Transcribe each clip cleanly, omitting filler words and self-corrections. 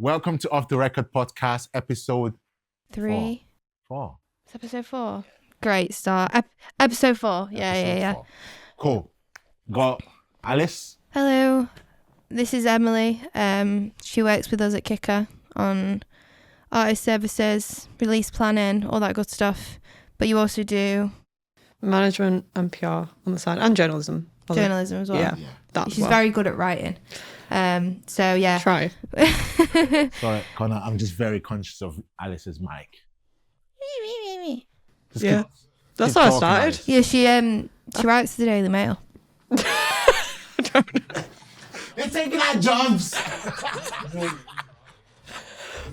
Welcome to Off the Record Podcast, episode 3. 4. It's episode 4. Great start. Episode 4. Yeah. 4. Cool. Got Alice. Hello. This is Emily. She works with us at Kicker on artist services, release planning, all that good stuff. But you also do management and PR on the side, and journalism. Journalism as well. Yeah. She's very good at writing. So yeah. Try. Sorry, Connor, I'm just very conscious of Alice's mic. Just Yeah. That's keep how I talking, started. Alice. Yeah, she writes for the Daily Mail. They're taking our jobs. Yeah,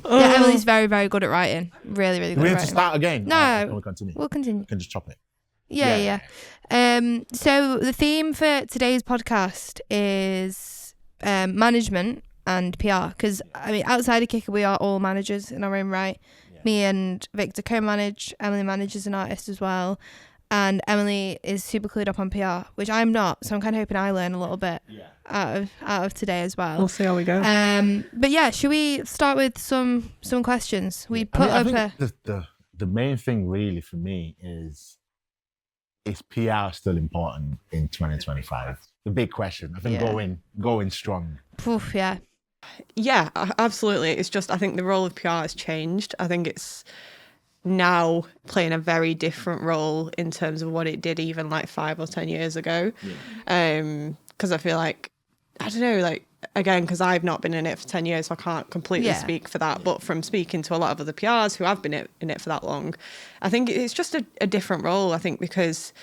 Emily's very, very good at writing. Really, really good We at have to writing. start again. No. Can we continue? We'll continue. We can just chop it. Yeah. So the theme for today's podcast is management and PR, because I mean, outside of Kicker, we are all managers in our own right. Yeah. Me and Victor co-manage. Emily manages an artist as well, and Emily is super clued up on PR, which I'm not. So I'm kind of hoping I learn a little bit out of today as well. We'll see how we go. But yeah, should we start with some questions? We put I think the main thing really for me is PR still important in 2025? The big question. I think going strong. Poof, yeah. Yeah, absolutely. It's just, I think the role of PR has changed. I think it's now playing a very different role in terms of what it did even like 5 or 10 years ago. Because I feel like, I don't know, like, again, because I've not been in it for 10 years, so I can't completely speak for that. But from speaking to a lot of other PRs who have been in it for that long, I think it's just a different role, I think, because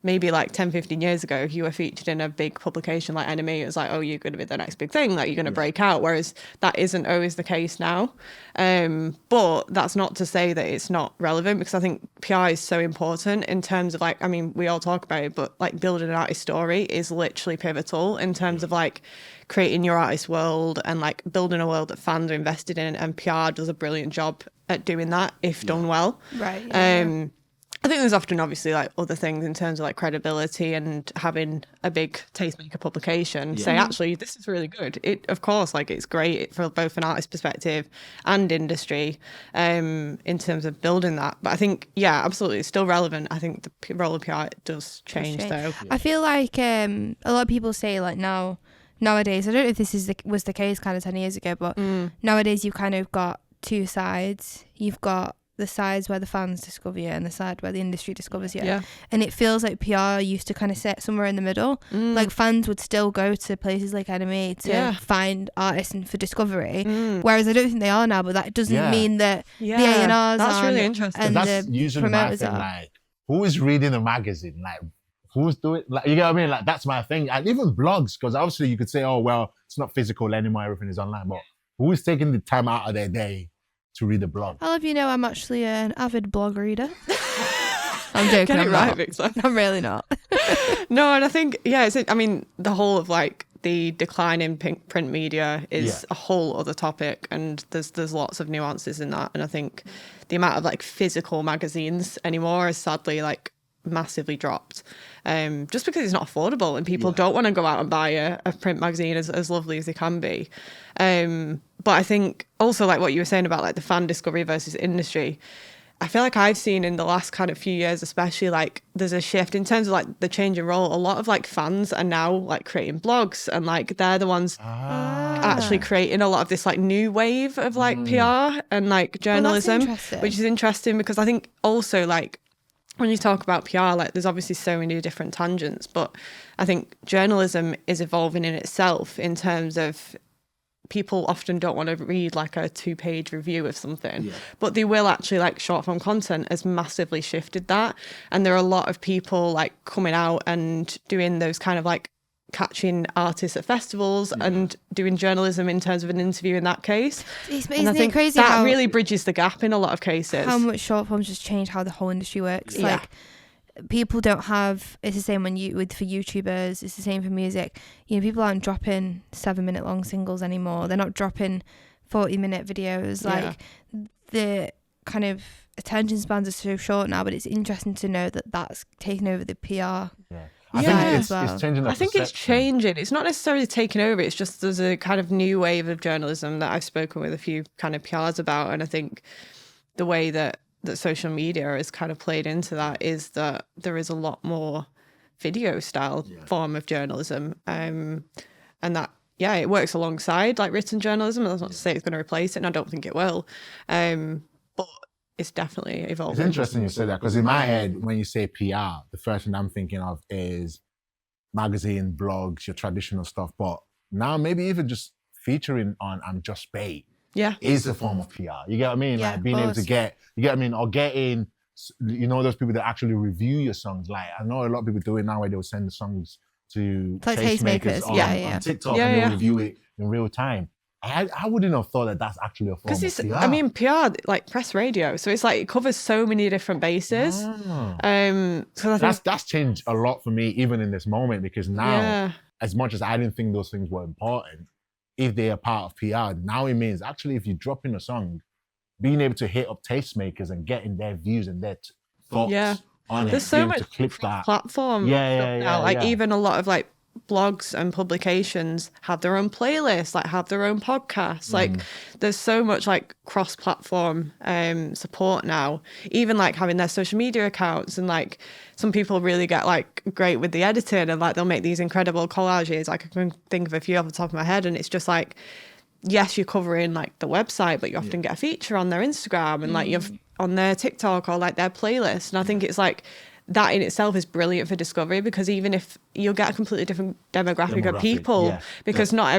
maybe like 10, 15 years ago, if you were featured in a big publication like Enemy, it was like, oh, you're going to be the next big thing, like you're going to break out, whereas that isn't always the case now. But that's not to say that it's not relevant, because I think PR is so important in terms of like, I mean, we all talk about it, but like building an artist story is literally pivotal in terms of like creating your artist world and like building a world that fans are invested in, and PR does a brilliant job at doing that if done well. Right. I think there's often obviously like other things in terms of like credibility and having a big tastemaker publication say, actually, this is really good. It, of course, like it's great for both an artist perspective and industry in terms of building that. But I think, yeah, absolutely, it's still relevant. I think the role of PR does change though. I feel like a lot of people say like nowadays, I don't know if this was the case kind of 10 years ago, but nowadays you've kind of got two sides. You've got the sides where the fans discover you and the side where the industry discovers you. And it feels like PR used to kind of sit somewhere in the middle. Like fans would still go to places like Enemy to find artists and for discovery, whereas I don't think they are now. But that doesn't mean that the A&Rs that's really interesting. and that's the usually my promoters thing, are. like, who is reading a magazine? Like, who's doing, like, you get what I mean? Like, that's my thing. And even blogs, because obviously you could say, oh, well, it's not physical anymore, everything is online. But who is taking the time out of their day to read a blog? I'll have you know I'm actually an avid blog reader. I'm joking. Get it I'm right, not. Victor. I'm really not. No, and I think, I mean, the whole of like the decline in print media is a whole other topic, and there's lots of nuances in that. And I think the amount of like physical magazines anymore is sadly like massively dropped, just because it's not affordable and people don't want to go out and buy a print magazine as lovely as they can be. But I think also like what you were saying about like the fan discovery versus industry, I feel like I've seen in the last kind of few years, especially, like there's a shift in terms of like the change in role. A lot of like fans are now like creating blogs, and like they're the ones actually creating a lot of this like new wave of like PR and like journalism, which is interesting, because I think also like when you talk about PR, like there's obviously so many different tangents, but I think journalism is evolving in itself in terms of people often don't want to read like a 2-page review of something, but they will actually, like short form content has massively shifted that. And there are a lot of people like coming out and doing those kind of like catching artists at festivals and doing journalism in terms of an interview in that case. Isn't it crazy that how really bridges the gap in a lot of cases? How much short forms just change how the whole industry works. Like people don't have, it's the same for YouTubers, it's the same for music. You know, people aren't dropping 7-minute long singles anymore. They're not dropping 40-minute videos. Like the kind of attention spans are so short now, but it's interesting to know that that's taken over the PR. I Yeah. think as well. it's changing the I think it's perception. changing. It's not necessarily taking over. It's just there's a kind of new wave of journalism that I've spoken with a few kind of PRs about. And I think the way that social media has kind of played into that is that there is a lot more video style form of journalism. And that, yeah, it works alongside like written journalism. That's not to say it's going to replace it, and I don't think it will. But it's definitely evolving. It's interesting you say that because in my head, when you say PR, the first thing I'm thinking of is magazine, blogs, your traditional stuff. But now maybe even just featuring on I'm Just Bait Yeah. is a form of PR. You get what I mean? Yeah, Like of being able to course. get, you get what I mean? Or getting, you know, those people that actually review your songs. Like I know a lot of people do it now where they'll send the songs to Like tastemakers, on, yeah. on TikTok Yeah, and they'll yeah. review it in real time. I wouldn't have thought that that's actually a form Because of it's, PR. I mean, PR, like press radio. So it's like it covers so many different bases. Ah. So I think, That's changed a lot for me even in this moment because now, yeah. as much as I didn't think those things were important, if they are part of PR, now it means actually if you drop in a song, being able to hit up tastemakers and getting their views and their thoughts Yeah. on There's it, so being much able to clip that. platform Yeah, stuff yeah, now. yeah, Like yeah. even a lot of like blogs and publications have their own playlists, like have their own podcasts. Like there's so much like cross-platform support now. Even like having their social media accounts, and like some people really get like great with the editing and like they'll make these incredible collages. Like I can think of a few off the top of my head, and it's just like, yes, you're covering like the website, but you often get a feature on their Instagram and like you're on their TikTok or like their playlist. And I think it's like that in itself is brilliant for discovery, because even if you'll get a completely different demographic of people, yeah. because not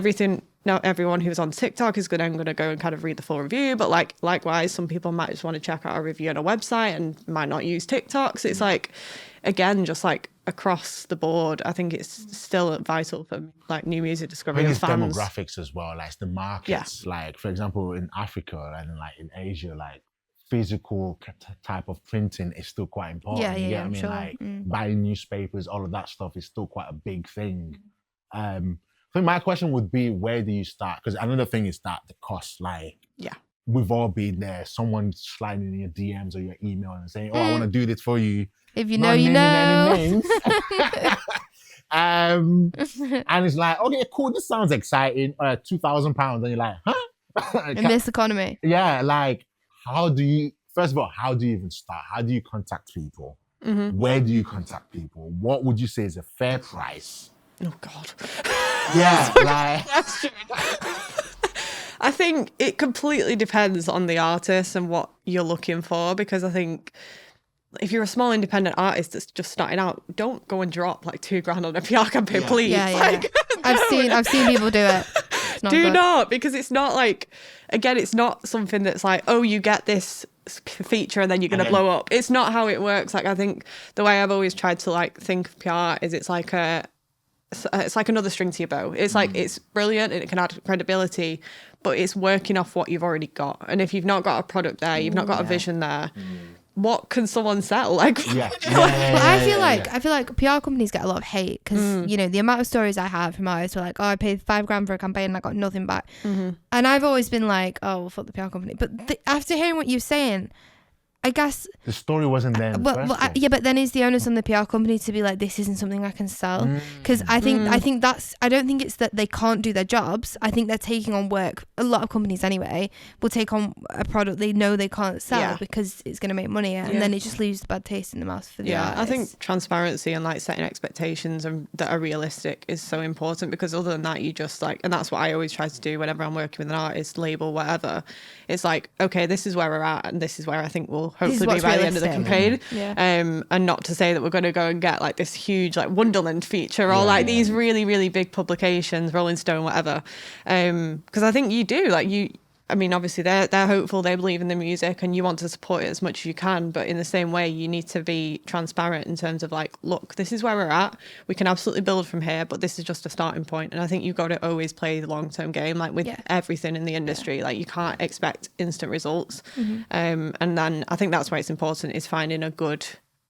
everyone who's on TikTok is going to go and kind of read the full review, but like likewise, some people might just want to check out a review on a website and might not use TikTok. So it's like, again, just like across the board, I think it's still vital for like new music I discovery think and it's fans. demographics as well, like it's the markets. Like for example, in Africa and like in Asia, like physical type of printing is still quite important. Yeah, you yeah, get yeah, what I I'm mean? sure. Like buying newspapers, all of that stuff is still quite a big thing. I think my question would be, where do you start? Because another thing is that the cost, like Yeah. we've all been there. Someone sliding in your DMs or your email and saying, "Oh, I want to do this for you." If you Not know, you naming know. any names. And it's like, okay, cool. This sounds exciting. £2,000, and you're like, huh? In this economy. Yeah, like how do you? First of all, how do you even start? How do you contact people? Where do you contact people? What would you say is a fair price? Oh God. Yeah, like I think it completely depends on the artist and what you're looking for, because I think if you're a small independent artist that's just starting out, don't go and drop like $2,000 on a PR campaign, please. Yeah, yeah. Like, I've seen people do it. It's not do good. not, because it's not like, again, it's not something that's like, oh, you get this feature and then you're going to blow up. It's not how it works. Like I think the way I've always tried to like think of PR is it's like another string to your bow. It's like it's brilliant and it can add credibility, but it's working off what you've already got. And if you've not got a product there, you've not got a vision there, what can someone sell? Like, yeah. Well, I feel like PR companies get a lot of hate because you know the amount of stories I have from artists were like, oh, I paid $5,000 for a campaign and I got nothing back, and I've always been like, oh, well, fuck the PR company. But after hearing what you're saying, I guess The story wasn't there. In the first place. yeah, but then is the onus on the PR company to be like, this isn't something I can sell? Because I think that's, I don't think it's that they can't do their jobs. I think they're taking on work. A lot of companies anyway will take on a product they know they can't sell because it's going to make money, and then it just leaves a bad taste in the mouth for the artist. I think transparency and like setting expectations that are realistic is so important, because other than that, you just like, and that's what I always try to do whenever I'm working with an artist, label, whatever. It's like, okay, this is where we're at, and this is where I think we'll hopefully be by the end of the campaign. And not to say that we're going to go and get like this huge like Wonderland feature or like these really, really big publications, Rolling Stone, whatever. Because I think you do, like I mean, obviously they're hopeful, they believe in the music and you want to support it as much as you can. But in the same way, you need to be transparent in terms of like, look, this is where we're at. We can absolutely build from here, but this is just a starting point. And I think you've got to always play the long-term game, like with everything in the industry. Like you can't expect instant results. And then I think that's why it's important is finding a good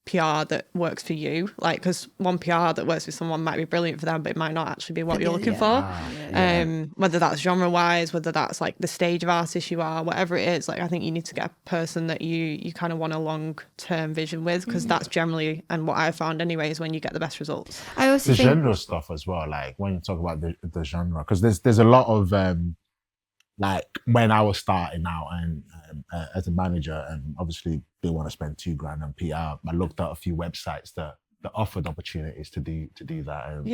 PR that works for you. Like, because one PR that works for someone might be brilliant for them, but it might not actually be what you're looking for. Whether that's genre wise, whether that's like the stage of artist you are, whatever it is, like I think you need to get a person that you kind of want a long term vision with, because that's generally, and what I've found anyway, is when you get the best results. I also The think genre stuff as well, like when you talk about the genre, because there's a lot of like when I was starting out and as a manager, and obviously they want to spend $2,000 on PR. I looked at a few websites that offered opportunities to do that. And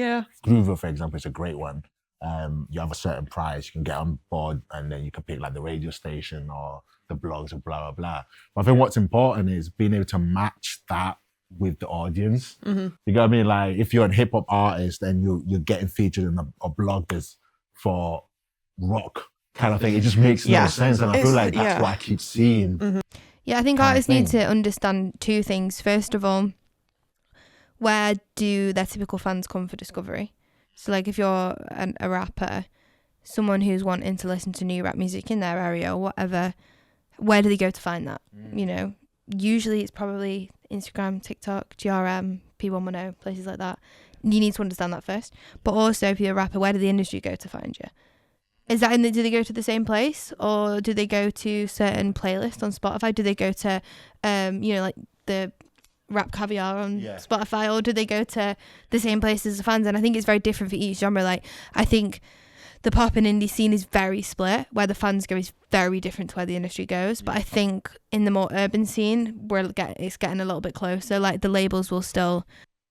Groover, for example, is a great one. You have a certain price, you can get on board, and then you can pick like the radio station or the blogs or blah blah blah. But I think what's important is being able to match that with the audience. You get what I mean? Like if you're a hip hop artist and you're getting featured in a blog that's for rock kind of thing, it just makes no sense. And I feel like that's what I keep seeing. Yeah, I think artists need to understand two things. First of all, where do their typical fans come for discovery? So like if you're a rapper, someone who's wanting to listen to new rap music in their area or whatever, where do they go to find that? You know, usually it's probably Instagram, TikTok, GRM, P110, places like that. You need to understand that first. But also if you're a rapper, where do the industry go to find you? Is that do they go to the same place, or do they go to certain playlists on Spotify? Do they go to, you know, like the Rap Caviar on Spotify, or do they go to the same place as the fans? And I think it's very different for each genre. Like I think the pop and indie scene is very split. Where the fans go is very different to where the industry goes. But I think in the more urban scene, it's getting a little bit closer. Like the labels will still.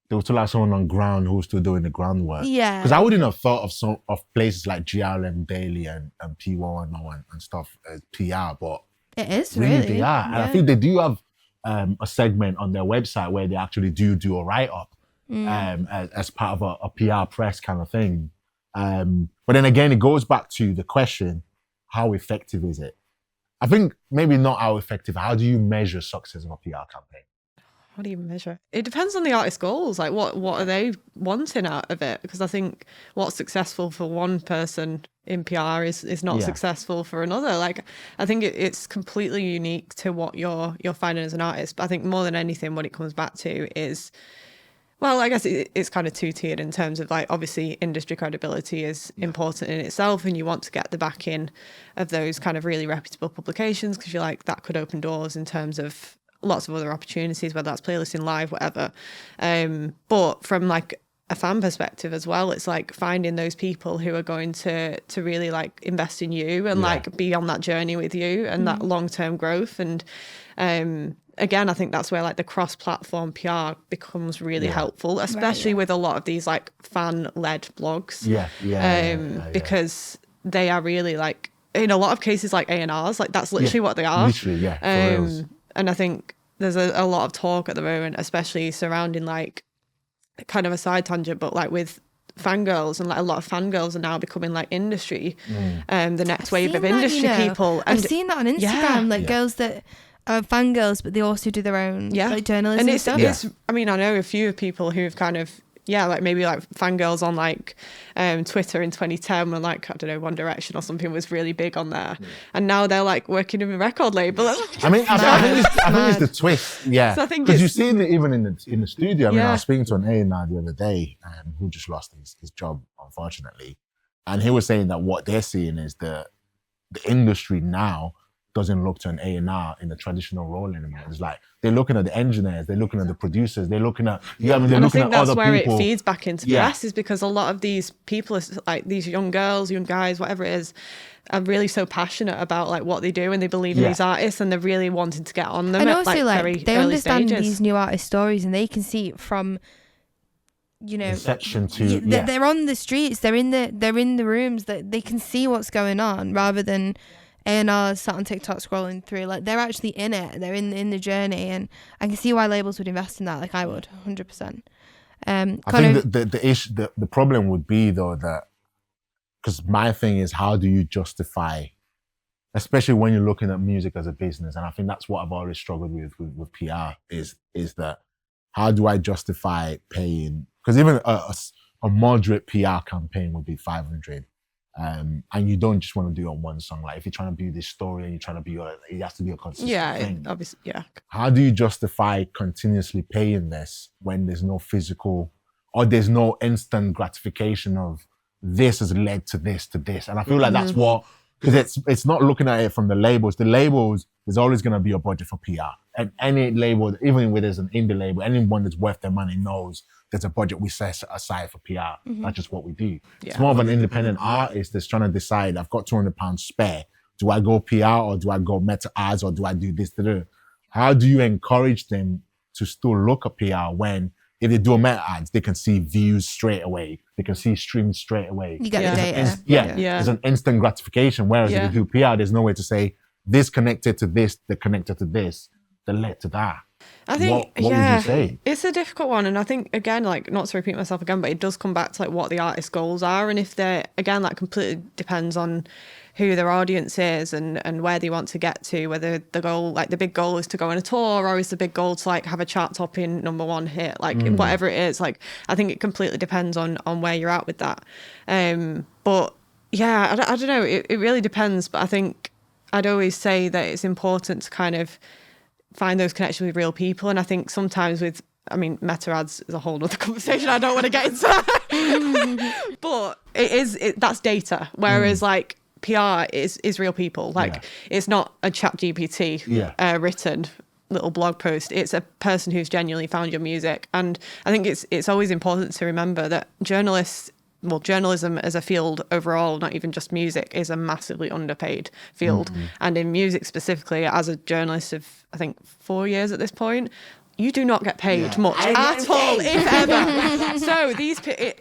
There was still like someone on ground who was still doing the groundwork. Yeah. Because I wouldn't have thought of places like GRM Daily and P110 and stuff as PR, but it is really they are. And I think they do have a segment on their website where they actually do a write-up as part of a PR press kind of thing. But then again, it goes back to the question, how effective is it? I think maybe not how effective. How do you measure success of a PR campaign? How do you measure? It depends on the artist's goals. Like what are they wanting out of it? Because I think what's successful for one person in PR is not successful for another. Like I think it's completely unique to what you're finding as an artist. But I think more than anything, what it comes back to is, well, I guess it's kind of two-tiered in terms of like, obviously industry credibility is important in itself, and you want to get the backing of those kind of really reputable publications, because you're like, that could open doors in terms of lots of other opportunities, whether that's playlisting live, whatever. But from like a fan perspective as well, it's like finding those people who are going to really like invest in you and like be on that journey with you and that long-term growth. And again, I think that's where like the cross-platform PR becomes really helpful, especially with a lot of these like fan-led blogs. Because they are really like, in a lot of cases, like A&Rs, like that's literally what they are. Literally, and I think there's a lot of talk at the moment, especially surrounding like kind of a side tangent, but like with fangirls, and like a lot of fangirls are now becoming like industry, the next wave of industry people. And I've seen that on Instagram, girls that are fangirls, but they also do their own like journalism and stuff. It's, I mean, I know a few people who've kind of like maybe like fangirls on like Twitter in 2010 when like, I don't know, One Direction or something was really big on there, and now they're like working in a record label. I think it's the twist, so because you see it even in the studio. I mean, I was speaking to an A&R the other day who just lost his job, unfortunately, and he was saying that what they're seeing is the industry now doesn't look to an A&R in the traditional role anymore. It's like they're looking at the engineers, they're looking at the producers, they're looking at they're looking at other people. I think that's where it feeds back into press, is because a lot of these people, like these young girls, young guys, whatever it is, are really so passionate about like what they do, and they believe in these artists, and they're really wanting to get on them. And at, also like very they early understand stages. these new artist stories, and they can see it from, you know, inception to they're on the streets, they're in the rooms, that they can see what's going on, rather than A&R sat on TikTok scrolling through. Like they're actually in it, they're in the journey, and I can see why labels would invest in that. Like I would 100%. I think the problem would be though that, because my thing is, how do you justify, especially when you're looking at music as a business, and I think that's what I've always struggled with PR is that how do I justify paying, because even a moderate PR campaign would be 500 And you don't just want to do it on one song. Like if you're trying to build this story and you're trying to it has to be a consistent thing. Obviously, yeah. How do you justify continuously paying this when there's no physical or there's no instant gratification of this has led to this, to this? And I feel like that's what, because it's not looking at it from the labels. The labels, there's always going to be a budget for PR. And any label, even if there's an indie label, anyone that's worth their money knows there's a budget we set aside for PR. That's just what we do. Yeah. It's more of an independent artist that's trying to decide, I've got £200 spare. Do I go PR or do I go meta ads or do I do this? How do you encourage them to still look at PR when if they do a meta ads, they can see views straight away. They can see streams straight away. You get the data. There's an instant gratification. Whereas if you do PR, there's no way to say this connected to this, they're connected to this, that led to that. I think, what would you say? It's a difficult one. And I think, again, like, not to repeat myself again, but it does come back to like what the artist's goals are. And if they're, again, that completely depends on who their audience is and where they want to get to, whether the goal, like the big goal is to go on a tour or is the big goal to like have a chart topping #1 hit, like whatever it is. Like, I think it completely depends on where you're at with that. But yeah, I don't know. It really depends. But I think I'd always say that it's important to kind of find those connections with real people. And I think sometimes with, I mean, meta ads is a whole other conversation. I don't want to get into that. But that's data. Whereas like PR is real people. Like it's not a chat GPT written little blog post. It's a person who's genuinely found your music. And I think it's always important to remember that journalism as a field overall, not even just music, is a massively underpaid field. And in music specifically, as a journalist of, I think, 4 years at this point, you do not get paid much at all, if ever. So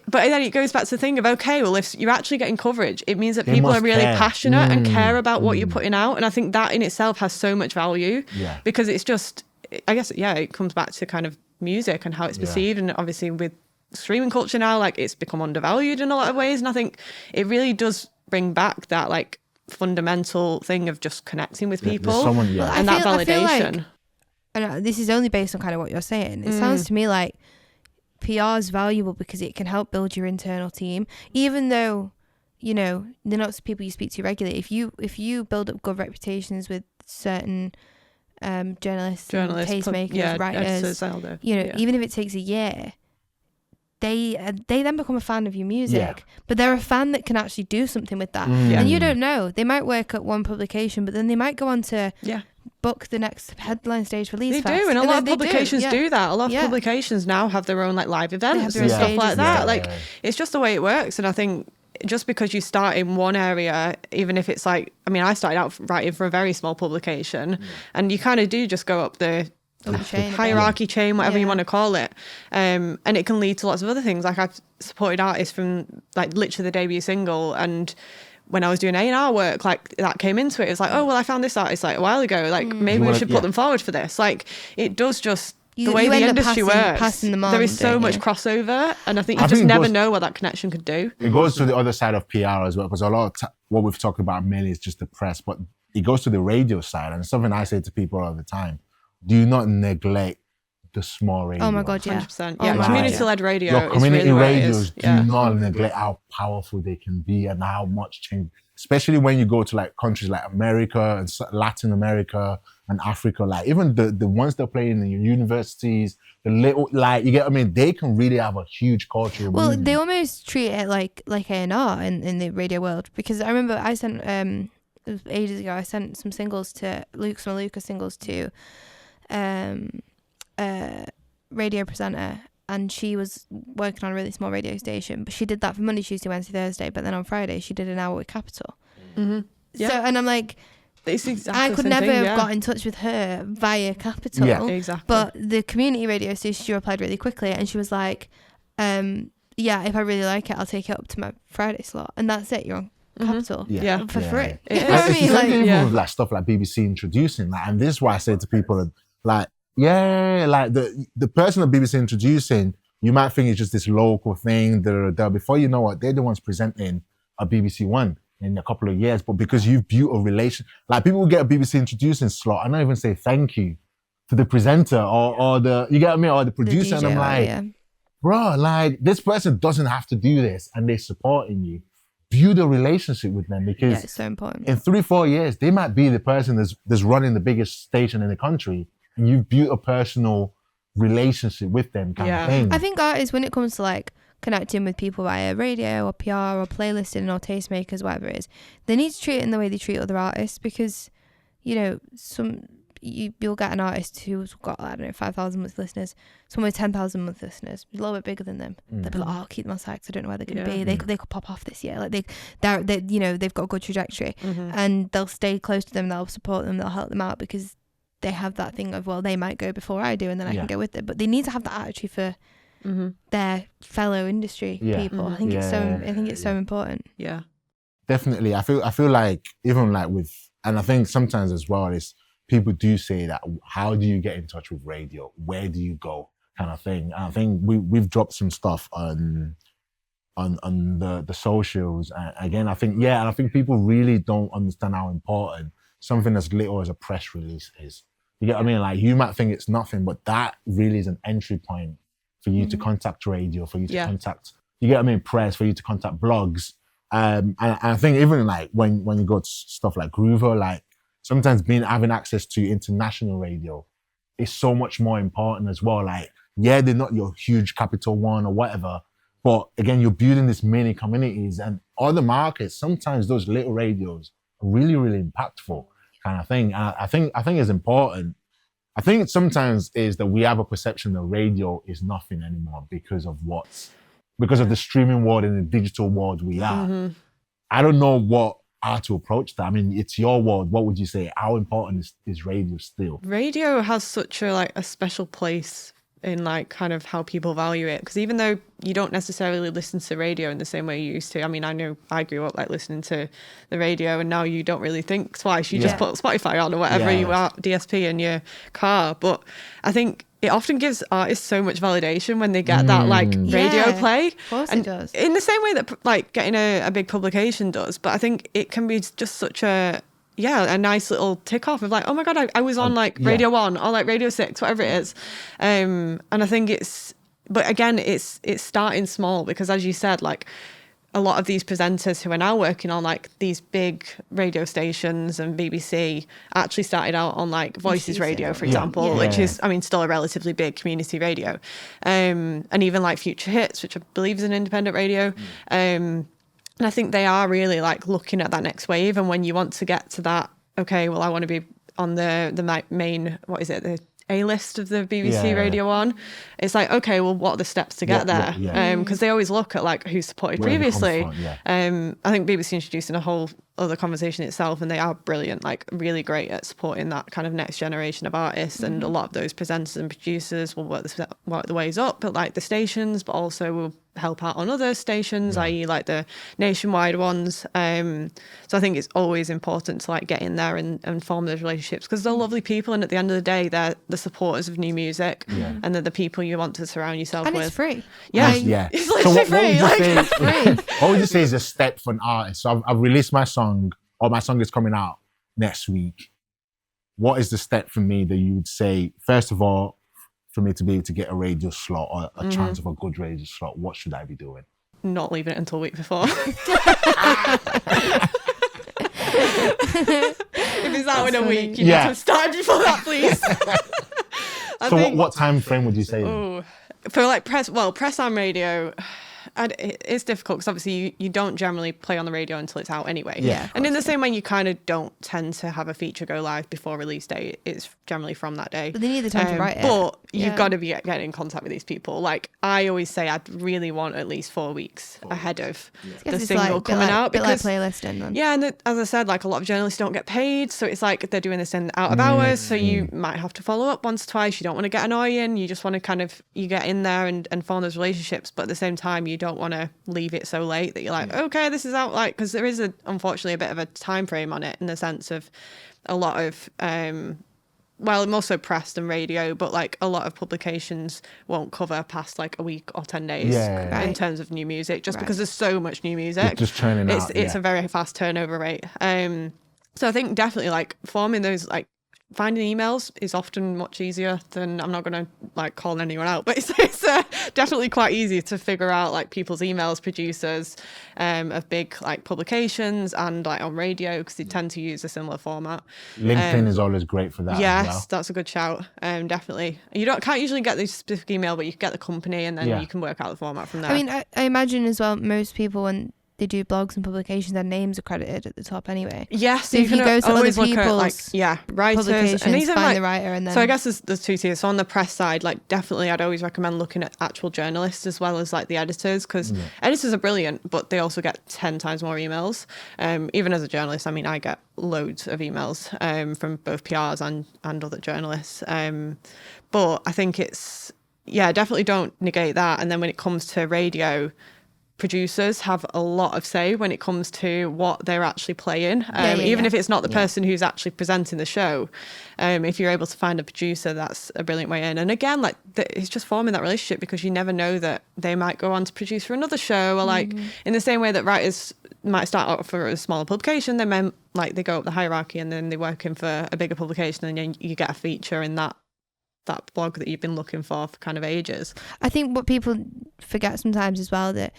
but then it goes back to the thing of, okay, well, if you're actually getting coverage, it means that people are really passionate and care about what you're putting out. And I think that in itself has so much value because it's just, I guess, it comes back to kind of music and how it's perceived. And obviously with streaming culture now, like it's become undervalued in a lot of ways. And I think it really does bring back that like fundamental thing of just connecting with people and that validation. And this is only based on kind of what you're saying. It sounds to me like PR is valuable because it can help build your internal team, even though, you know, they're not people you speak to regularly. If you build up good reputations with certain journalists tastemakers, writers, even if it takes a year, they then become a fan of your music, but they're a fan that can actually do something with that. And you don't know, they might work at one publication, but then they might go on to book the next headline stage release. They do, and a lot of publications do that. A lot of publications now have their own like live events and stuff like that. Like it's just the way it works. And I think just because you start in one area, even if it's like, I mean, I started out writing for a very small publication, and you kind of do just go up the hierarchy chain, whatever you want to call it, and it can lead to lots of other things. Like I've supported artists from like literally the debut single, and when I was doing A&R work, like that came into it. It's like, oh well, I found this artist like a while ago, like maybe we should put them forward for this. Like it does just the way the industry works, there is so much crossover, and I think you just never know what that connection could do. It goes to the other side of PR as well, because a lot of what we've talked about mainly is just the press, but it goes to the radio side, and something I say to people all the time: do not neglect the small radio. Oh my God, 100%. Yeah, community-led radio. Your community really radios do not neglect how powerful they can be and how much change, especially when you go to like countries like America and Latin America and Africa. Like even the ones they're playing in the universities, the little, like, you get what I mean? They can really have a huge cultural movement. They almost treat it like A&R in the radio world, because I remember I sent it was ages ago, I sent some singles to some Luca singles to radio presenter, and she was working on a really small radio station, but she did that for Monday, Tuesday, Wednesday, Thursday, but then on Friday she did an hour with Capital. So, and I'm like, I could never have got in touch with her via Capital, but the community radio station, she replied really quickly, and she was like, if I really like it, I'll take it up to my Friday slot, and that's it, you're on Capital for free. You know what I mean? Like stuff like BBC introducing that, and this is why I say to people, like, like the person that BBC introducing, you might think it's just this local thing. Before you know it, they're the ones presenting a BBC One in a couple of years. But because you've built a relation, like people will get a BBC introducing slot and not even say thank you to the presenter or the, you get what I mean, or the producer. The DJ, and I'm like, bro, like this person doesn't have to do this, and they're supporting you. build a relationship with them, because Yeah, it's so important. in 3-4 years, they might be the person that's running the biggest station in the country, and you've built a personal relationship with them kind of thing. I think artists, when it comes to like connecting with people via radio or PR or playlisting or tastemakers, whatever it is, they need to treat it in the way they treat other artists, because, you know, you'll get an artist who's got, I don't know, 5,000 monthly listeners, someone with 10,000 monthly listeners, a little bit bigger than them. They'll be like, oh, I'll keep them on side because I don't know where they're going to be. They could pop off this year. Like they you know, they've got a good trajectory, and they'll stay close to them. They'll support them. They'll help them out because they have that thing of, well, they might go before I do, and then I can go with them. But they need to have that attitude for their fellow industry people. I think it's so important. Yeah, definitely. I feel like, even like with, and I think sometimes as well is, people do say that, how do you get in touch with radio? Where do you go? Kind of thing. And I think we've dropped some stuff on the socials. And again, I think people really don't understand how important something as little as a press release is. You get what I mean? Like, you might think it's nothing, but that really is an entry point for you to contact radio, for you to contact, you get what I mean, press, for you to contact blogs. And I think even like when you go to stuff like Groover, like, sometimes having access to international radio is so much more important as well. Like, yeah, they're not your huge Capital One or whatever, but again, you're building these mini communities, and other markets, sometimes those little radios are really, really impactful kind of thing. And I think it's important. I think sometimes is that we have a perception that radio is nothing anymore because of the streaming world and the digital world we are. I don't know how to approach that. I mean, it's your world. What would you say? How important is radio still? Radio has such a special place in like kind of how people value it, because even though you don't necessarily listen to radio in the same way you used to, I mean, I know I grew up like listening to the radio, and now you don't really think twice. You just put Spotify on or whatever you are, DSP in your car. But I think it often gives artists so much validation when they get that like radio play. Of course it does. In the same way that like getting a big publication does. But I think it can be just such a nice little tick off of like, oh my God, I was on like Radio 1 or like Radio 6, whatever it is. And I think but again, it's starting small, because as you said, like, a lot of these presenters who are now working on like these big radio stations and BBC actually started out on like Voices Radio, for example, which is, I mean, still a relatively big community radio. And even like Future Hits, which I believe is an independent radio. And I think they are really like looking at that next wave. And when you want to get to that, okay, well, I want to be on the main, what is it, the A-list of the BBC Radio 1. It's like, okay, well, what are the steps to get there? Because they always look at like who supported previously. I think BBC introducing a whole other conversation itself, and they are brilliant, like really great at supporting that kind of next generation of artists. And a lot of those presenters and producers will work the ways up at like the stations, but also will help out on other stations, i.e. like the nationwide ones. So I think it's always important to like get in there and form those relationships, because they're lovely people, and at the end of the day, they're the supporters of new music, and they're the people you want to surround yourself with. And it's free. It's literally free. What would you say is a step for an artist? So I've released my song, or my song is coming out next week. What is the step for me that you would say, first of all, for me to be able to get a radio slot or a chance of a good radio slot, what should I be doing? Not leaving it until a week before. If it's out in a week, you need to have started before that, please. So what time frame would you say? For like press on radio, it's difficult because obviously you don't generally play on the radio until it's out anyway. And in the same way, you kind of don't tend to have a feature go live before release date. It's generally from that day. But they need the time to write it. But you've got to be getting in contact with these people. Like, I always say I'd really want at least 4 weeks ahead of the single coming out. Because playlisting then. Yeah, and as I said, like, a lot of journalists don't get paid, so it's like they're doing this in out of hours, so you might have to follow up once or twice. You don't want to get annoying. You just want to kind of, you get in there and form those relationships, but at the same time, you don't want to leave it so late that you're like, okay, this is out, like, because there is unfortunately a bit of a time frame on it, in the sense of a lot of more so press than radio, but like a lot of publications won't cover past like a week or 10 days in terms of new music, just because there's so much new music. It's just churning out. It's a very fast turnover rate. So I think definitely like forming those like finding emails is often much easier than, I'm not going to like call anyone out, but it's definitely quite easy to figure out like people's emails, producers of big like publications and like on radio, because they tend to use a similar format. LinkedIn is always great for that. Yes, as well. that's a good shout. Definitely. You can't usually get the specific email, but you can get the company, and then you can work out the format from there. I mean, I imagine as well, most people when they do blogs and publications, their names are credited at the top anyway. Yes, so if you go to other people's writers, publications, and even find like, the writer, and then so I guess there's two tiers. So on the press side, like definitely I'd always recommend looking at actual journalists as well as like the editors, because editors are brilliant, but they also get 10 times more emails. Even as a journalist, I mean, I get loads of emails from both PRs and other journalists. But I think it's, definitely don't negate that. And then when it comes to radio, producers have a lot of say when it comes to what they're actually playing, even if it's not the person who's actually presenting the show. If you're able to find a producer, that's a brilliant way in. And again, like it's just forming that relationship, because you never know that they might go on to produce for another show, or like in the same way that writers might start out for a smaller publication, then like they go up the hierarchy and then they work in for a bigger publication, and then you get a feature in that blog that you've been looking for kind of ages. I think what people forget sometimes as well, that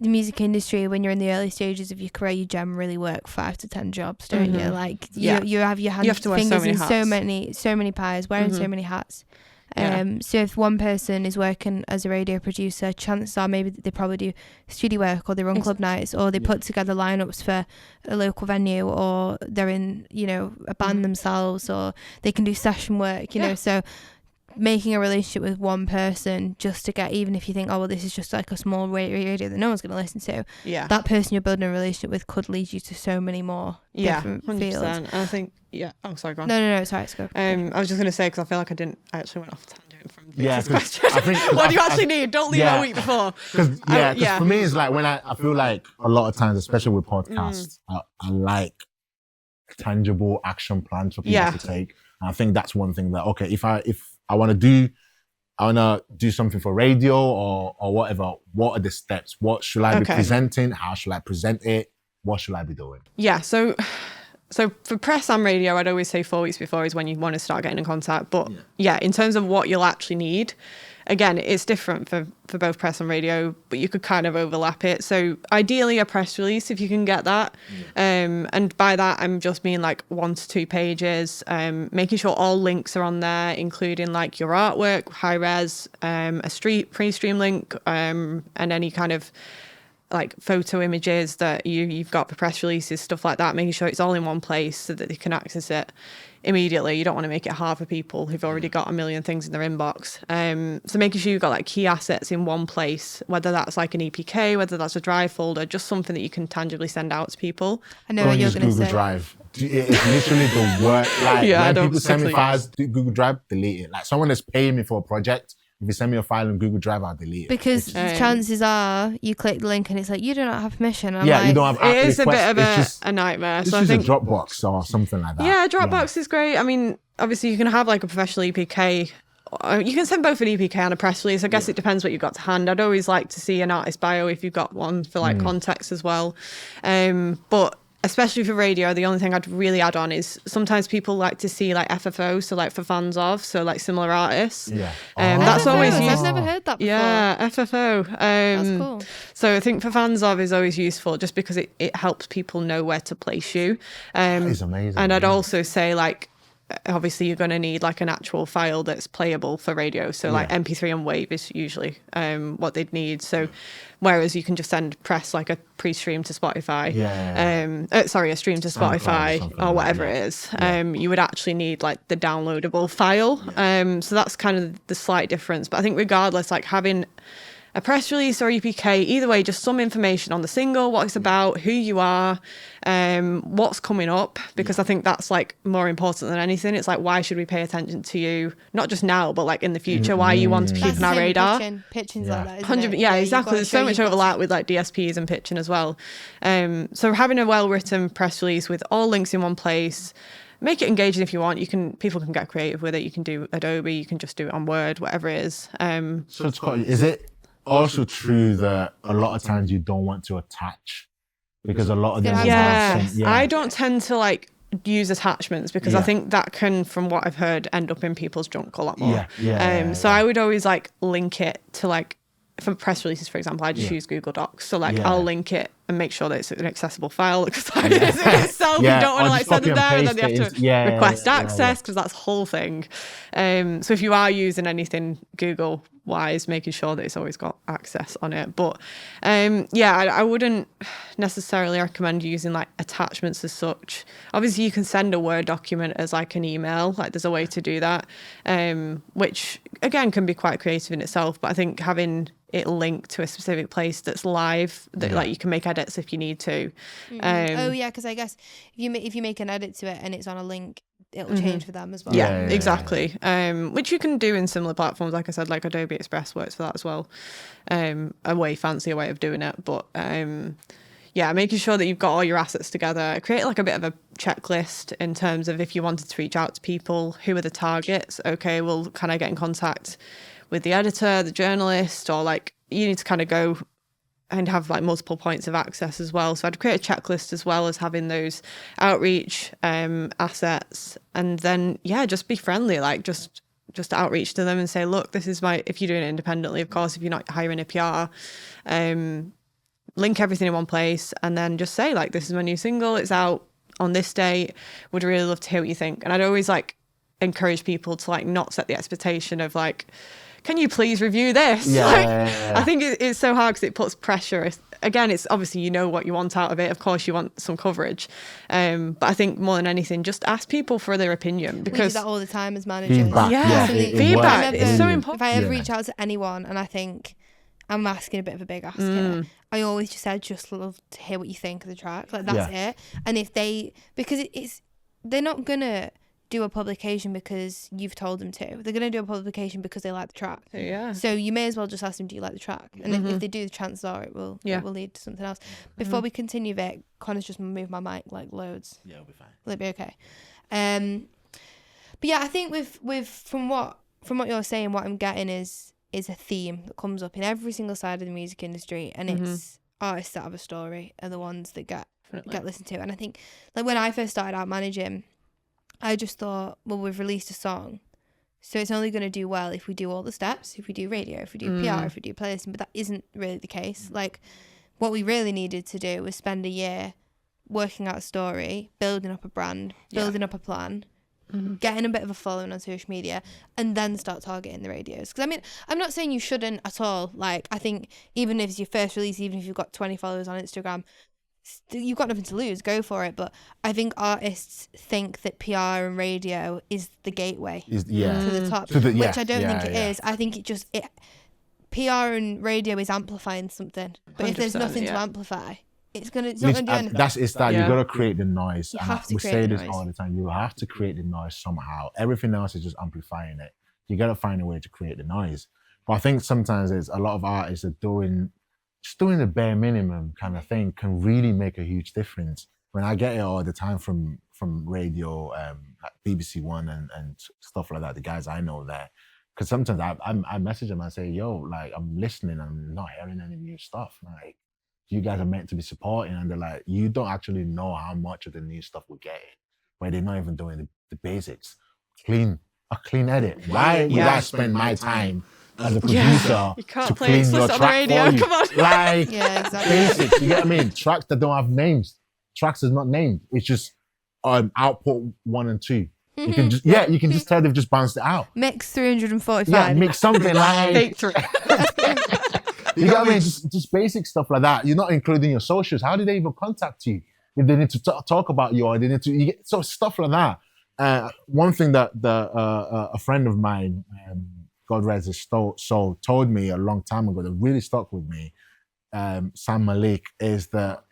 the music industry, when you're in the early stages of your career, you generally work 5 to 10 jobs, don't you? Like you have your hands, you have to wear fingers so many in hats. so many pies, wearing so many hats. So if one person is working as a radio producer, chances are maybe they probably do studio work, or they run club nights, or they put together lineups for a local venue, or they're in, a band themselves, or they can do session work, you know. So making a relationship with one person just to get, even if you think, oh well, this is just like a small radio that no one's going to listen to, that person you're building a relationship with could lead you to so many more different 100%. Fields. And I think oh sorry, go on. No, sorry, let's go. I was just going to say, because I feel like I actually went off tangent from this question. I think, what do you actually need? Don't leave a week before. Because for me, it's like when I feel like a lot of times, especially with podcasts, I like tangible action plans for people to take. And I think that's one thing that, okay, if I want to do something for radio or whatever, what are the steps? What should I be presenting? How should I present it? What should I be doing? Yeah, so for press and radio, I'd always say 4 weeks before is when you want to start getting in contact. But in terms of what you'll actually need, again, it's different for both press and radio, but you could kind of overlap it. So ideally a press release, if you can get that. And by that, I'm just meaning like 1 to 2 pages, making sure all links are on there, including like your artwork, high res, a pre-stream link, and any kind of like photo images that you've got for press releases, stuff like that, making sure it's all in one place so that they can access it immediately. You don't want to make it hard for people who've already got a million things in their inbox. So making sure you've got like key assets in one place, whether that's like an EPK, whether that's a drive folder, just something that you can tangibly send out to people. I know what you're going to say. Google Drive. It's literally the work. Like when people send me files to Google Drive, delete it. Like someone that's paying me for a project, if you send me a file in Google Drive, I'll delete it. Because chances are you click the link and it's like, you do not have permission. You don't have it is a bit of a nightmare. So I think a Dropbox or something like that. Yeah, Dropbox is great. I mean, obviously you can have like a professional EPK. You can send both an EPK and a press release. I guess it depends what you've got to hand. I'd always like to see an artist bio if you've got one for like context as well. But especially for radio, the only thing I'd really add on is sometimes people like to see like FFO, so like for fans of, so like similar artists. That's FFO, always used. I've never heard that before. Yeah, FFO. That's cool. So I think for fans of is always useful just because it helps people know where to place you. That is amazing. And I'd also say like, obviously you're going to need like an actual file that's playable for radio, so like MP3 and WAV is usually what they'd need. So whereas you can just send press like a pre-stream to Spotify, a stream to Spotify or whatever it is, you would actually need like the downloadable file. So that's kind of the slight difference. But I think regardless, like having a press release or EPK, either way, just some information on the single, what it's about, who you are, what's coming up, because I think that's like more important than anything. It's like, why should we pay attention to you, not just now, but like in the future, why you want to keep on our radar. Pitching's like that, 100%, exactly. There's so much overlap with like DSPs and pitching as well. So having a well-written press release with all links in one place, make it engaging if you want. People can get creative with it. You can do Adobe, you can just do it on Word, whatever it is. So Scott, is it also true that a lot of times you don't want to attach because a lot of them I don't tend to like use attachments, because I think that can, from what I've heard, end up in people's junk a lot more. So I would always like link it to like, for press releases, for example, I just use Google Docs. So like I'll link it and make sure that it's an accessible file, because itself you don't want to like send them there and then they have to request access, because that's the whole thing. So if you are using anything Google wise, making sure that it's always got access on it. But I wouldn't necessarily recommend using like attachments as such. Obviously you can send a Word document as like an email, like there's a way to do that, which again can be quite creative in itself, but I think having it linked to a specific place that's live, that like you can make edits if you need to. Because I guess if you make an edit to it and it's on a link, it'll change for them as well. Exactly. Which you can do in similar platforms, like I said, like Adobe Express works for that as well. A way fancier way of doing it, but making sure that you've got all your assets together. Create like a bit of a checklist in terms of if you wanted to reach out to people, who are the targets? Okay, well, can I get in contact with the editor, the journalist, or like you need to kind of go and have like multiple points of access as well. So I'd create a checklist as well as having those outreach assets, and then just be friendly, like just outreach to them and say, look, this is if you're doing it independently, of course, if you're not hiring a PR, link everything in one place, and then just say like, this is my new single, it's out on this date, would really love to hear what you think. And I'd always like encourage people to like not set the expectation of like, can you please review this? I think it's so hard because it puts pressure. Again, it's obviously you know what you want out of it. Of course, you want some coverage. But I think more than anything, just ask people for their opinion, because we do that all the time as managers. Feedback is so important. If I ever reach out to anyone and I think I'm asking a bit of a big ask here, I always just said, just love to hear what you think of the track. Like that's it. And if because they're not gonna do a publication because you've told them to. They're going to do a publication because they like the track. So you may as well just ask them, do you like the track? And if they do, the chances are it will lead to something else. Before we continue, Vic, Connor's just moved my mic like loads. Yeah, it'll be fine. Will it be okay? But I think with from what you're saying, what I'm getting is a theme that comes up in every single side of the music industry, and it's artists that have a story are the ones that get listened to. And I think like when I first started out managing, I just thought, well, we've released a song, so it's only going to do well if we do all the steps, if we do radio, if we do PR, if we do playlisting. But that isn't really the case. Like, what we really needed to do was spend a year working out a story, building up a brand, building up a plan, getting a bit of a following on social media, and then start targeting the radios. Because I mean, I'm not saying you shouldn't at all. Like, I think even if it's your first release, even if you've got 20 followers on Instagram, you've got nothing to lose, go for it. But I think artists think that PR and radio is the gateway to the top, which I don't think it is. I think PR and radio is amplifying something, but if there's nothing to amplify, it's not gonna do anything. That's you gotta create the noise. You have to we create say the this noise. all the time. You have to create the noise somehow. Everything else is just amplifying it. You gotta find a way to create the noise. But I think sometimes there's a lot of artists are doing the bare minimum kind of thing can really make a huge difference. When I get it all the time from radio, like BBC One and stuff like that, the guys I know there, because sometimes I message them and say, yo, like I'm listening, I'm not hearing any new stuff. Like you guys are meant to be supporting, and they're like, you don't actually know how much of the new stuff we're getting, where they're not even doing the basics. A clean edit. Why would I spend my time as a producer to clean your track for you? Come on. Like, exactly. basics, you get what I mean? Tracks that don't have names. Tracks is not named. It's just output 1 and 2. You can just tell they've just bounced it out. Mix 345. Yeah, mix something like Take 3. you get what I mean? Just basic stuff like that. You're not including your socials. How do they even contact you if they need to talk about you, or they need to so stuff like that. One thing that a friend of mine, God rest his soul, told me a long time ago that really stuck with me, Sam Malik, is that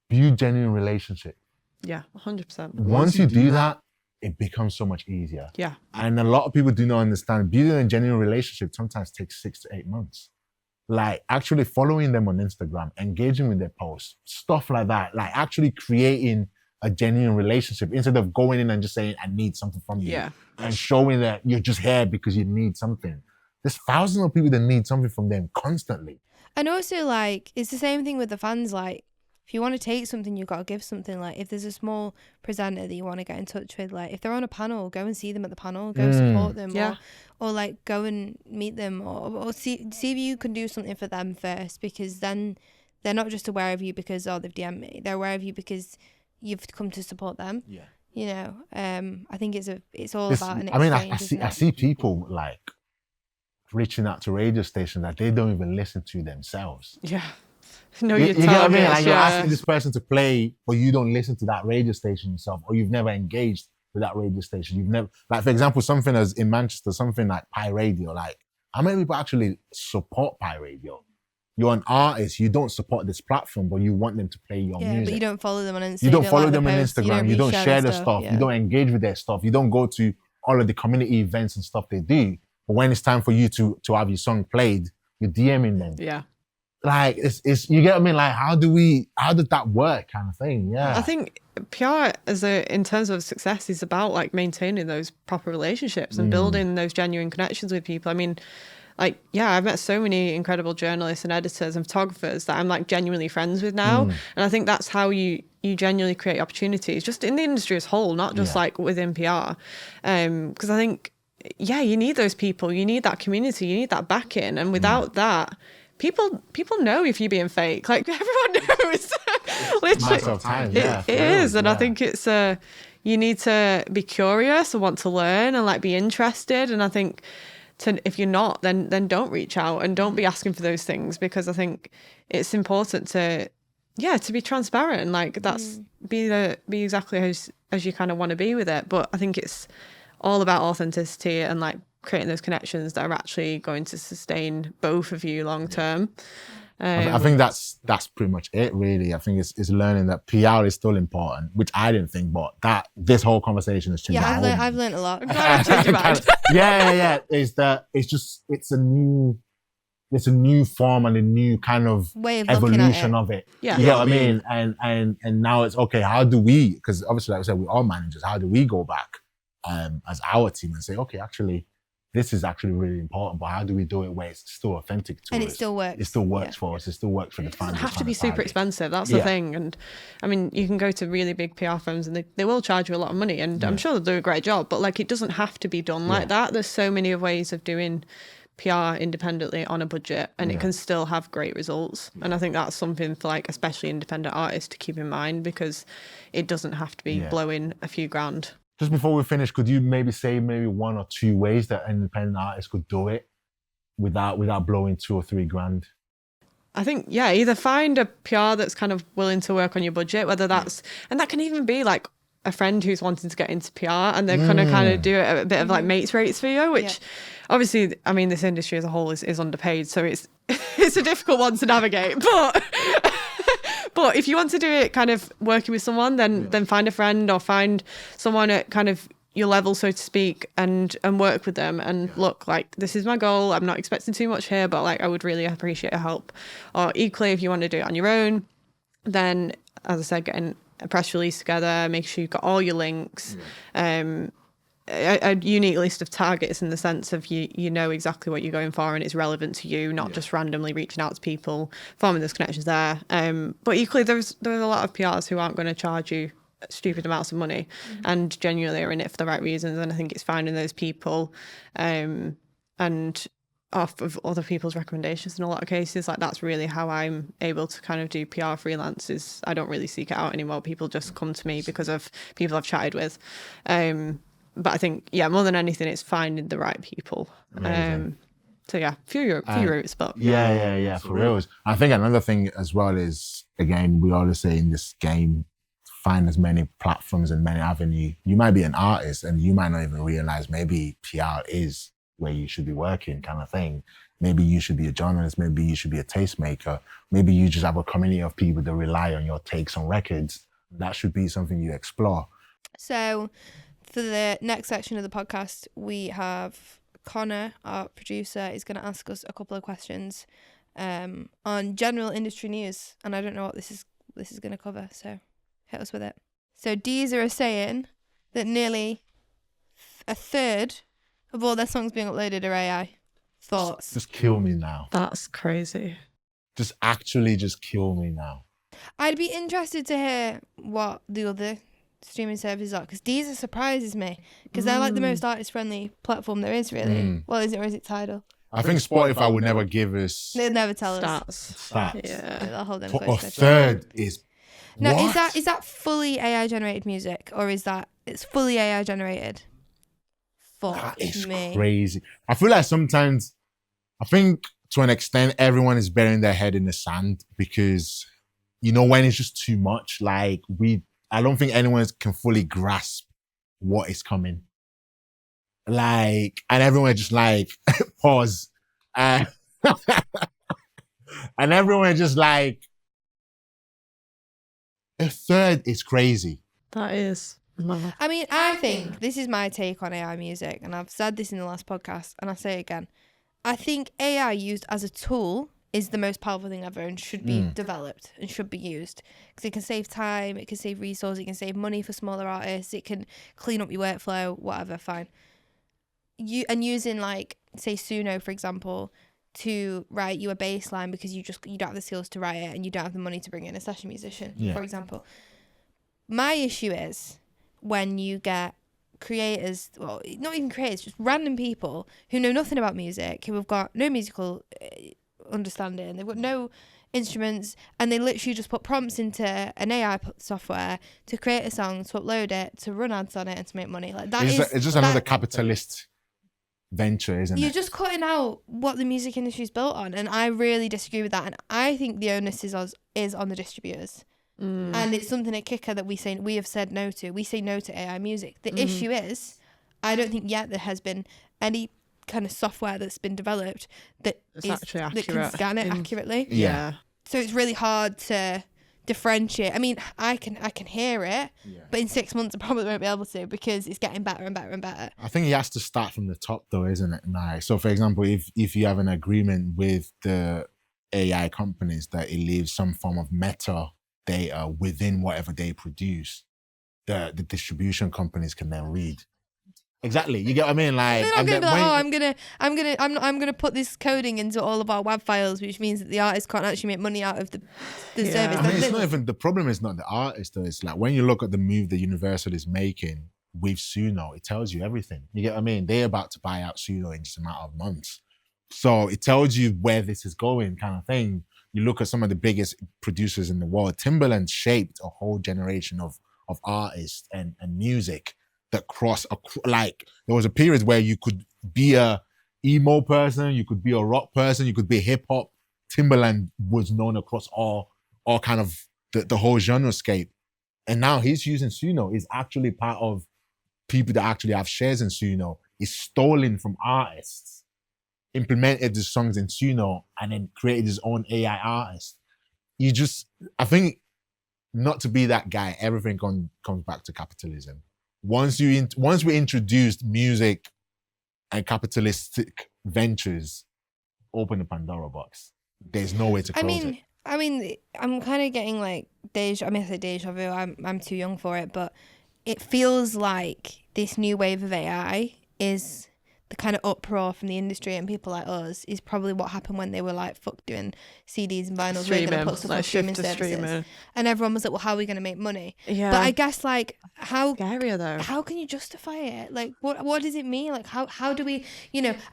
build genuine relationship. Yeah, 100%. Once you do that, it becomes so much easier. Yeah. And a lot of people do not understand building a genuine relationship sometimes takes 6 to 8 months. Like actually following them on Instagram, engaging with their posts, stuff like that, like actually creating a genuine relationship instead of going in and just saying, I need something from you. Yeah. And showing that you're just here because you need something. There's thousands of people that need something from them constantly. And also, like, it's the same thing with the fans. Like, if you want to take something, you've got to give something. Like, if there's a small presenter that you want to get in touch with, like, if they're on a panel, go and see them at the panel, go support them, or like go and meet them, or see if you can do something for them first, because then they're not just aware of you because, oh, they've DM'd me. They're aware of you because you've come to support them. Yeah. You know, I think it's all about an exchange. I mean, I see people like reaching out to radio stations that they don't even listen to themselves. Yeah. No, you get what I mean? Like, you're yeah. asking this person to play, but you don't listen to that radio station yourself, or you've never engaged with that radio station. You've never, like, for example, something as in Manchester, something like Pi Radio. Like, how many people actually support Pi Radio? You're an artist, you don't support this platform, but you want them to play your music. But you don't follow them on Instagram. You don't follow them on Instagram. You don't share their stuff. Yeah. You don't engage with their stuff. You don't go to all of the community events and stuff they do. But when it's time for you to have your song played, you're DMing them. Yeah. Like, it's you get what I mean? Like, how did that work, kind of thing? Yeah. I think PR in terms of success is about like maintaining those proper relationships and building those genuine connections with people. I mean, like, yeah, I've met so many incredible journalists and editors and photographers that I'm like genuinely friends with now. And I think that's how you genuinely create opportunities just in the industry as a whole, not just like within PR. Because I think, yeah, you need those people, you need that community, you need that backing. And without that, people know if you're being fake. Like, everyone knows. Literally, it is. And I think it's you need to be curious and want to learn and like be interested. And I think if you're not, then don't reach out and don't be asking for those things, because I think it's important to be transparent and like that's be exactly as you kind of want to be with it. But I think it's all about authenticity and like creating those connections that are actually going to sustain both of you long term. I think that's pretty much it, really. I think it's learning that PR is still important, which I didn't think, but this whole conversation has changed. Yeah, I've learned a lot. Yeah. It's a new form and a new kind of way of evolution of it. Yeah. You know what I mean? And now it's okay. How do we? Because obviously, like I said, we're all managers. How do we go back as our team and say, okay, actually, this is actually really important, but how do we do it where it's still authentic to us? And it still works. It still works for us. It still works for the fans. It doesn't have to be super expensive. That's the thing. And I mean, you can go to really big PR firms and they will charge you a lot of money, and I'm sure they'll do a great job, but like, it doesn't have to be done like that. There's so many ways of doing PR independently on a budget, and it can still have great results. And I think that's something for like especially independent artists to keep in mind, because it doesn't have to be blowing a few grand. Just before we finish, could you maybe say one or two ways that an independent artist could do it without blowing 2 or 3 grand? I think, either find a PR that's kind of willing to work on your budget, whether that's, and that can even be like a friend who's wanting to get into PR and they're going to kind of do it a bit of like mates rates for you, which obviously, I mean, this industry as a whole is underpaid. So it's a difficult one to navigate, but if you want to do it kind of working with someone, then find a friend or find someone at kind of your level, so to speak, and work with them and look, like, this is my goal. I'm not expecting too much here, but like, I would really appreciate your help. Or equally, if you want to do it on your own, then, as I said, getting a press release together, make sure you've got all your links, a unique list of targets in the sense of you know exactly what you're going for and it's relevant to you, not just randomly reaching out to people, forming those connections there. But equally, there's a lot of PRs who aren't going to charge you stupid amounts of money and genuinely are in it for the right reasons. And I think it's finding those people and off of other people's recommendations in a lot of cases. Like, that's really how I'm able to kind of do PR freelance. Is I don't really seek it out anymore. People just come to me because of people I've chatted with. But I think, more than anything, it's finding the right people. So few routes, but for reals. I think another thing as well is, again, we always say in this game, find as many platforms and many avenues. You might be an artist and you might not even realize maybe PR is where you should be working, kind of thing. Maybe you should be a journalist, maybe you should be a tastemaker, maybe you just have a community of people that rely on your takes on records. That should be something you explore. So for the next section of the podcast, we have Connor, our producer, is going to ask us a couple of questions on general industry news, and I don't know what this is going to cover, so hit us with it. So Deezer are saying that nearly a third of all their songs being uploaded are AI. Thoughts? Just kill me now. That's crazy. Just actually just kill me now. I'd be interested to hear what the other streaming services are, because Deezer surprises me, because they're like the most artist-friendly platform there is, really. Well, is it, or is it Tidal? I think Spotify would never give us They'd never tell us. stats. Yeah. They'll hold them But close a to the third is Now, what? is that fully AI generated music, or is that it's fully AI generated? Fuck That is me. crazy. I feel like sometimes, I think to an extent, everyone is burying their head in the sand because, you know, when it's just too much, like I don't think anyone can fully grasp what is coming. Like, and everyone just like, pause. And everyone just like, a third is crazy. That is. I mean, I think this is my take on AI music, and I've said this in the last podcast, and I say it again. I think AI used as a tool is the most powerful thing ever and should be developed and should be used, because it can save time, it can save resources, it can save money for smaller artists, it can clean up your workflow, whatever, fine. Using, like, say Suno, for example, to write you a bass line because you don't have the skills to write it and you don't have the money to bring in a session musician, for example. My issue is when you get creators, well, not even creators, just random people who know nothing about music, who have got no musical understanding, they've got no instruments, and they literally just put prompts into an AI software to create a song, to upload it, to run ads on it, and to make money. Like that It's just another capitalist venture, isn't it? You're just cutting out what the music industry is built on, and I really disagree with that. And I think the onus is on the distributors. And it's something at Kicker that we have said no to. We say no to AI music. The issue is, I don't think yet there has been any kind of software that's been developed that can scan it accurately. Yeah. So it's really hard to differentiate. I mean, I can hear it, but in 6 months I probably won't be able to, because it's getting better and better and better. I think it has to start from the top, though, isn't it? Like, so, for example, if you have an agreement with the AI companies that it leaves some form of meta data within whatever they produce, the distribution companies can then read. Exactly, you get what I mean? Like, They're not gonna be like, I'm gonna put this coding into all of our web files, which means that the artist can't actually make money out of the service. I mean, it's not even, the problem is not the artist, though. It's like when you look at the move that Universal is making with Suno, it tells you everything. You get what I mean? They're about to buy out Suno in just a matter of months. So it tells you where this is going, kind of thing. You look at some of the biggest producers in the world. Timbaland shaped a whole generation of artists and music that like, there was a period where you could be a emo person, you could be a rock person, you could be hip hop. Timbaland was known across all kind of the whole genre scape. And now he's using Suno. He's actually part of people that actually have shares in Suno. He's stolen from artists, implemented the songs in Suno, and then created his own AI artist. I think, not to be that guy, everything comes back to capitalism. Once we introduced music and capitalistic ventures, open the Pandora box. There's no way to close it. I mean, I'm kind of getting like I say deja vu. I'm too young for it, but it feels like this new wave of AI is the kind of uproar from the industry and people like us is probably what happened when they were like, fuck doing CDs and vinyls. We're going to put stuff on streaming services. And everyone was like, well, how are we going to make money? Yeah. But I guess, like, how scarier though? How can you justify it? Like, what does it mean? Like, how do we,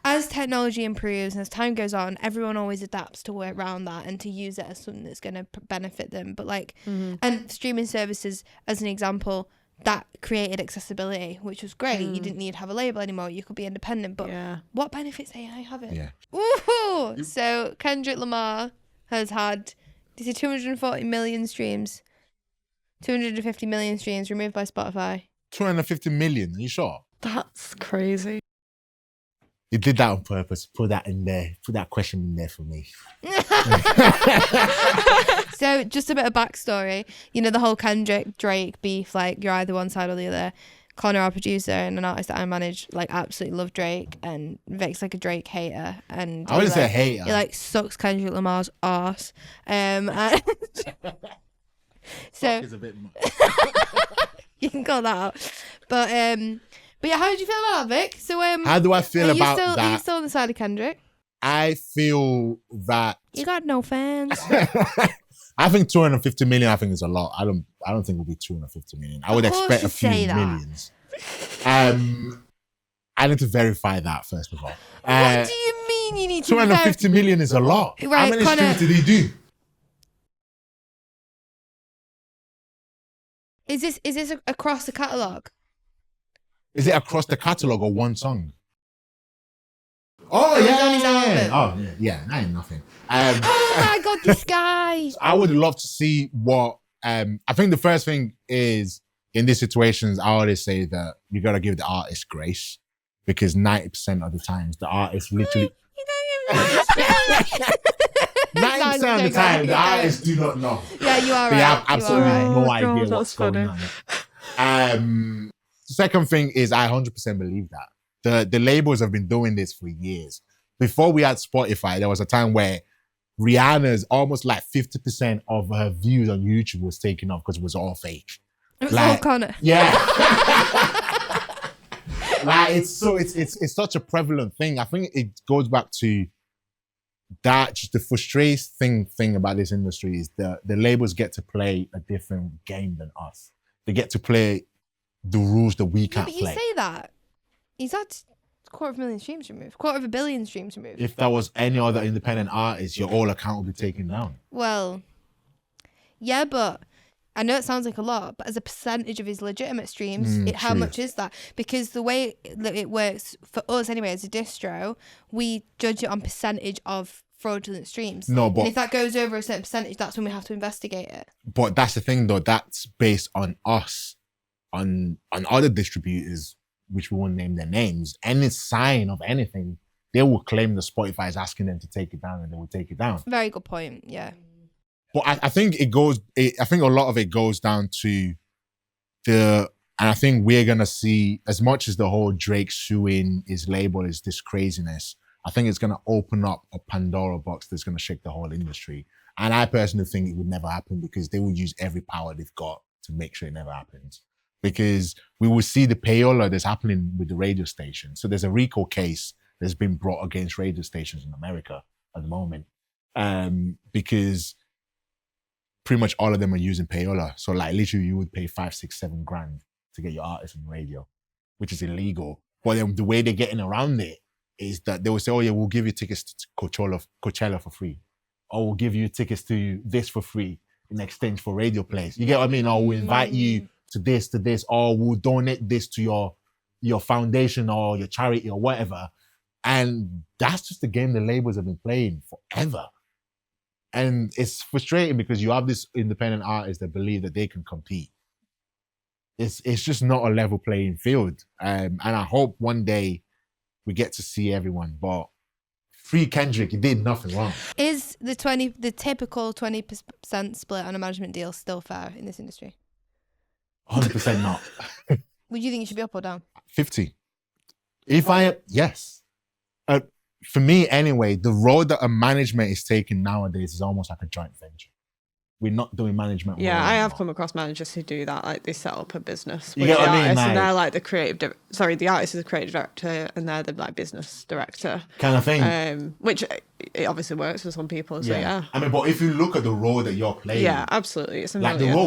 as technology improves and as time goes on, everyone always adapts to work around that and to use it as something that's going to benefit them. But like, and streaming services, as an example, that created accessibility, which was great. You didn't need to have a label anymore. You could be independent. But what benefits AI have it? Yeah. Woohoo! So Kendrick Lamar has had 240 million streams, 250 million streams removed by Spotify. 250 million, are you sure? That's crazy. You did that on purpose. Put that in there. Put that question in there for me. So just a bit of backstory. The whole Kendrick-Drake beef, like you're either one side or the other. Connor, our producer and an artist that I manage, like absolutely love Drake, and Vic's like a Drake hater. And I wouldn't say hater. He like sucks Kendrick Lamar's arse. So is a bit much. You can call that out. But yeah, how did you feel about that, Vic? So how do I feel about that? Are you still on the side of Kendrick? I feel that you got no fans. I think 250 million. I think is a lot. I don't think it'll be 250 million. I would Of course expect you a few say that. millions. I need to verify that first of all. What do you mean you need to 250 million is a lot. Right, How many Connor. streams did he do? Is this across the catalogue? Is it across the catalogue or one song? Oh Or is it yeah, on his album? Oh yeah, that ain't nothing. Oh my god, this guy. I would love to see what. I think the first thing is in these situations, I always say that you gotta give the artist grace because 90% of the times the artist literally. 90% of the time, the artists do not know. Yeah, you are right. They have absolutely right. no Oh, idea God, what's that's funny. going on. Second thing is I 100% believe that. The labels have been doing this for years. Before we had Spotify, there was a time where Rihanna's almost like 50% of her views on YouTube was taken off because it was all fake. It was all Connor. Yeah. Like it's such a prevalent thing. I think it goes back to that. Just the frustrating thing about this industry is the labels get to play a different game than us. They get to play the rules that we Yeah, can't but you play. say that. He's had 250,000 streams removed. 250,000,000 streams removed. If there was any other independent artist, your all account would be taken down. Well, yeah, but I know it sounds like a lot, but as a percentage of his legitimate streams, how true. much is that? Because the way that it works for us anyway, as a distro, we judge it on percentage of fraudulent streams. No, but and if that goes over a certain percentage, that's when we have to investigate it. But that's the thing though, that's based on us, on other distributors, which we won't name their names. Any sign of anything, they will claim that Spotify is asking them to take it down and they will take it down. Very good point, yeah. But I think I think a lot of it goes down to and I think we're gonna see, as much as the whole Drake suing his label is this craziness, I think it's gonna open up a Pandora box that's gonna shake the whole industry. And I personally think it would never happen because they will use every power they've got to make sure it never happens. Because we will see the payola that's happening with the radio station. So there's a RICO case that's been brought against radio stations in America at the moment. Because pretty much all of them are using payola. So like literally you would pay 5, 6, 7 grand to get your artist on the radio, which is illegal. But then the way they're getting around it is that they will say, oh yeah, we'll give you tickets to Coachella for free. Or we'll give you tickets to this for free in exchange for radio plays. You get what I mean? Or we'll invite you to this, or we'll donate this to your foundation or your charity or whatever. And that's just the game the labels have been playing forever. And it's frustrating because you have this independent artists that believe that they can compete. It's just not a level playing field. And I hope one day we get to see everyone. But free Kendrick, he did nothing wrong. Is the typical 20% split on a management deal still fair in this industry? 100% not. Would you think it should be up or down? 50. Yes. For me, anyway, the road that a management is taking nowadays is almost like a joint venture. We're not doing management. Yeah, role I have anymore. come across managers who do that. Like they set up a business You with get the what I mean? artist, Like- and they're like the the artist is the creative director, and they're the like business director. Kind of thing. Which it obviously works for some people. So yeah. I mean, but if you look at the role that you're playing, Yeah, absolutely. It's a like the million.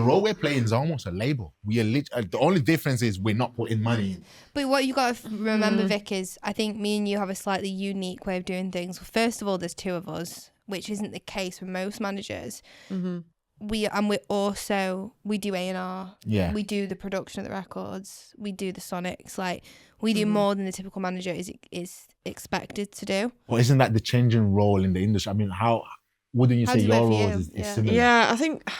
role we're playing is almost a label. We are the only difference is we're not putting money in. But what you got to remember, Vic, is I think me and you have a slightly unique way of doing things. Well, first of all, there's 2 of us, which isn't the case for most managers. Mm-hmm. We do A&R. Yeah. We do the production of the records. We do the sonics. Like we do more than the typical manager is expected to do. Well, isn't that the changing role in the industry? I mean, wouldn't you How say does it your work for role you? is Yeah. similar? Yeah,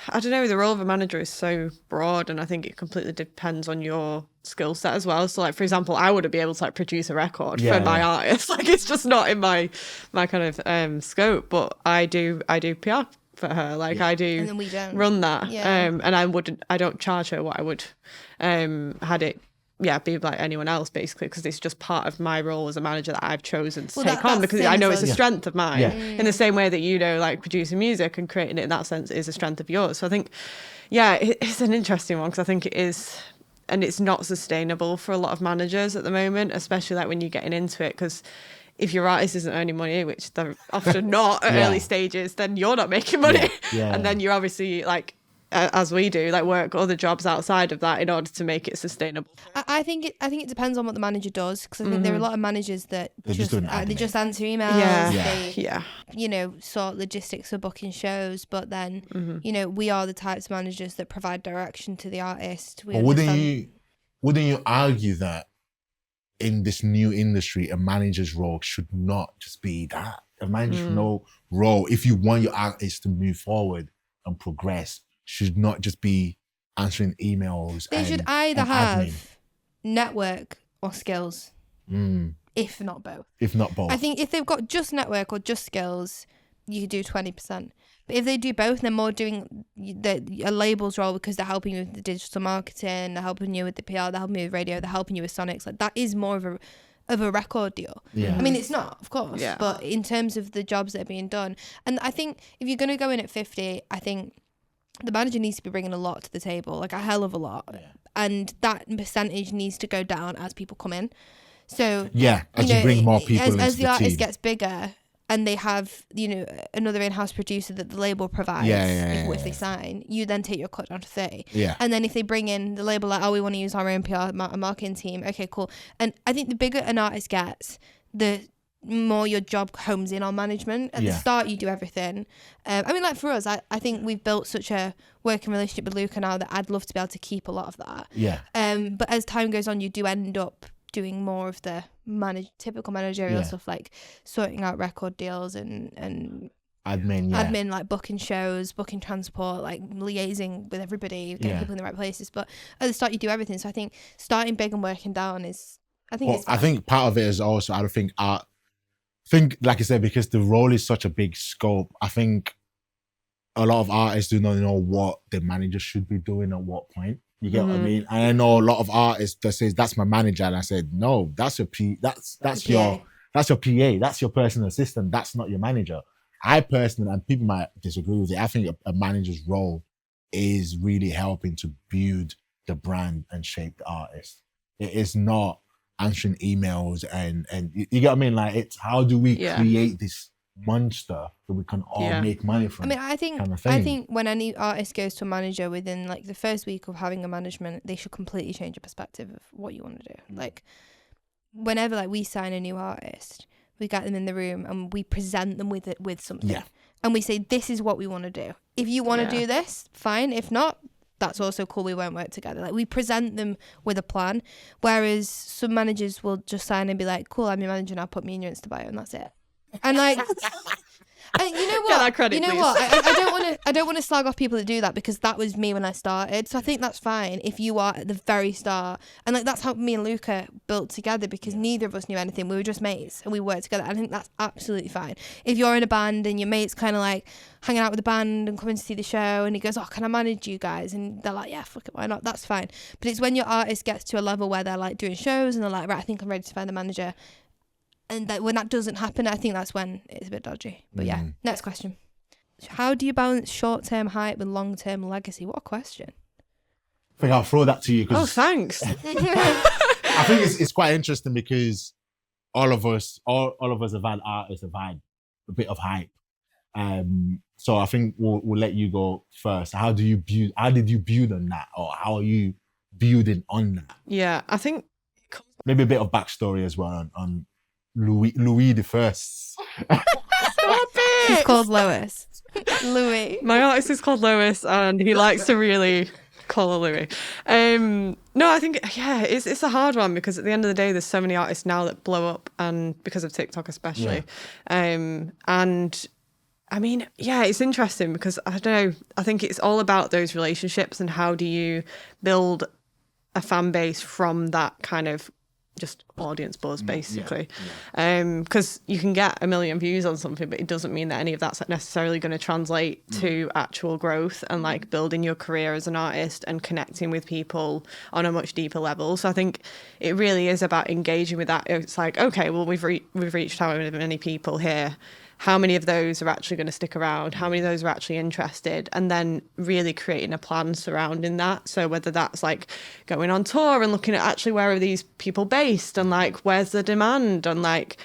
I don't know. The role of a manager is so broad, and I think it completely depends on your skill set as well. So, like for example, I wouldn't be able to like produce a record Yeah, for my yeah. artist. Like it's just not in my kind of scope. But I do PR for her. Like I And do then we don't. run that. Yeah. And I don't charge her what I would had it. Yeah, be like anyone else basically, because it's just part of my role as a manager that I've chosen to Well, take on that's because same I know as it's a us. strength of mine. Yeah. In the same way that like producing music and creating it in that sense is a strength of yours. So I think, yeah, it's an interesting one because I think it is, and it's not sustainable for a lot of managers at the moment, especially like when you're getting into it because if your artist isn't earning money, which they're often not at Yeah. early stages, then you're not making money. Yeah. And then you're obviously like, as we do, like work other jobs outside of that in order to make it sustainable. I think it depends on what the manager does, because I think there are a lot of managers that They just do an admin. they just answer emails. Yeah. They, you know, sort logistics for booking shows, but then you know, we are the types of managers that provide direction to the artist. But wouldn't you argue that in this new industry, a manager's role should not just be that? A manager's role, if you want your artist to move forward and progress, should not just be answering emails. They should either have network or skills, if not both. If not both. I think if they've got just network or just skills, you could do 20%. But if they do both, they're more doing a labels role, because they're helping you with the digital marketing, they're helping you with the PR, they're helping you with radio, they're helping you with Sonics. Like, that is more of a record deal. Yeah. I mean, it's not, of course, Yeah. but in terms of the jobs that are being done. And I think if you're going to go in at 50, I think the manager needs to be bringing a lot to the table, like a hell of a lot. Yeah. And that percentage needs to go down as people come in. So, as you bring more people into as the the artist team. gets bigger and they have, you know, another in-house producer that the label provides, if they sign, you then take your cut down to 30. Yeah. And then if they bring in the label, like, oh, we want to use our own PR marketing team, okay, cool. And I think the bigger an artist gets, the more your job homes in on management. At the start, you do everything. I mean, like for us, I think we've built such a working relationship with Luca now that I'd love to be able to keep a lot of that. Yeah. But as time goes on, you do end up doing more of the typical managerial stuff, like sorting out record deals and admin, like booking shows, booking transport, like liaising with everybody, getting people in the right places. But at the start, you do everything. So I think starting big and working down is, I think part of it is also, I think like I said, because the role is such a big scope, I think a lot of artists do not know what the manager should be doing at what point. You get what I mean? And I know a lot of artists that says, that's my manager. And I said, no, that's your that's your PA. That's your personal assistant. That's not your manager. I personally, and people might disagree with it, I think a manager's role is really helping to build the brand and shape the artist. It is not answering emails and you get what I mean? Like, it's how do we create this monster that we can all make money from? I mean, I think when any artist goes to a manager, within like the first week of having a management, they should completely change your perspective of what you want to do. Like, whenever like we sign a new artist, we get them in the room and we present them with something, and we say, this is what we want to do. If you want to do this, fine. If not, that's also cool. We won't work together. Like, we present them with a plan, whereas some managers will just sign and be like, cool, I'm your manager now, put me in your Insta bio, and that's it. And like, and you know what? Get that credit, you know please. what? I don't want to slag off people that do that, because that was me when I started. So I think that's fine if you are at the very start. And like, that's how me and Luca built together, because neither of us knew anything. We were just mates and we worked together. I think that's absolutely fine. If you're in a band and your mate's kind of like hanging out with the band and coming to see the show, and he goes, oh, can I manage you guys? And they're like, yeah, fuck it, why not? That's fine. But it's when your artist gets to a level where they're like doing shows and they're like, right, I think I'm ready to find the manager. And that when that doesn't happen, I think that's when it's a bit dodgy. But yeah, next question. How do you balance short-term hype with long-term legacy? What a question. I think I'll throw that to you. Oh, thanks. I think it's quite interesting, because all of us have had artists have had a bit of hype. So I think we'll let you go first. How did you build on that, or how are you building on that? Yeah, I think maybe a bit of backstory as well on Louis the First. Stop it! He's called Lois. Louis. My artist is called Lois, and he likes to really call her Louis. No, I think it's a hard one, because at the end of the day, there's so many artists now that blow up, and because of TikTok especially. And I mean, it's interesting, because I don't know, I think it's all about those relationships and how do you build a fan base from that kind of just audience buzz, basically. Because you can get 1 million views on something, but it doesn't mean that any of that's necessarily going to translate to actual growth and like building your career as an artist and connecting with people on a much deeper level. So I think it really is about engaging with that. It's like, okay, well, we've reached however many people here. How many of those are actually going to stick around? How many of those are actually interested? And then really creating a plan surrounding that. So whether that's like going on tour and looking at actually where are these people based, and like where's the demand, and like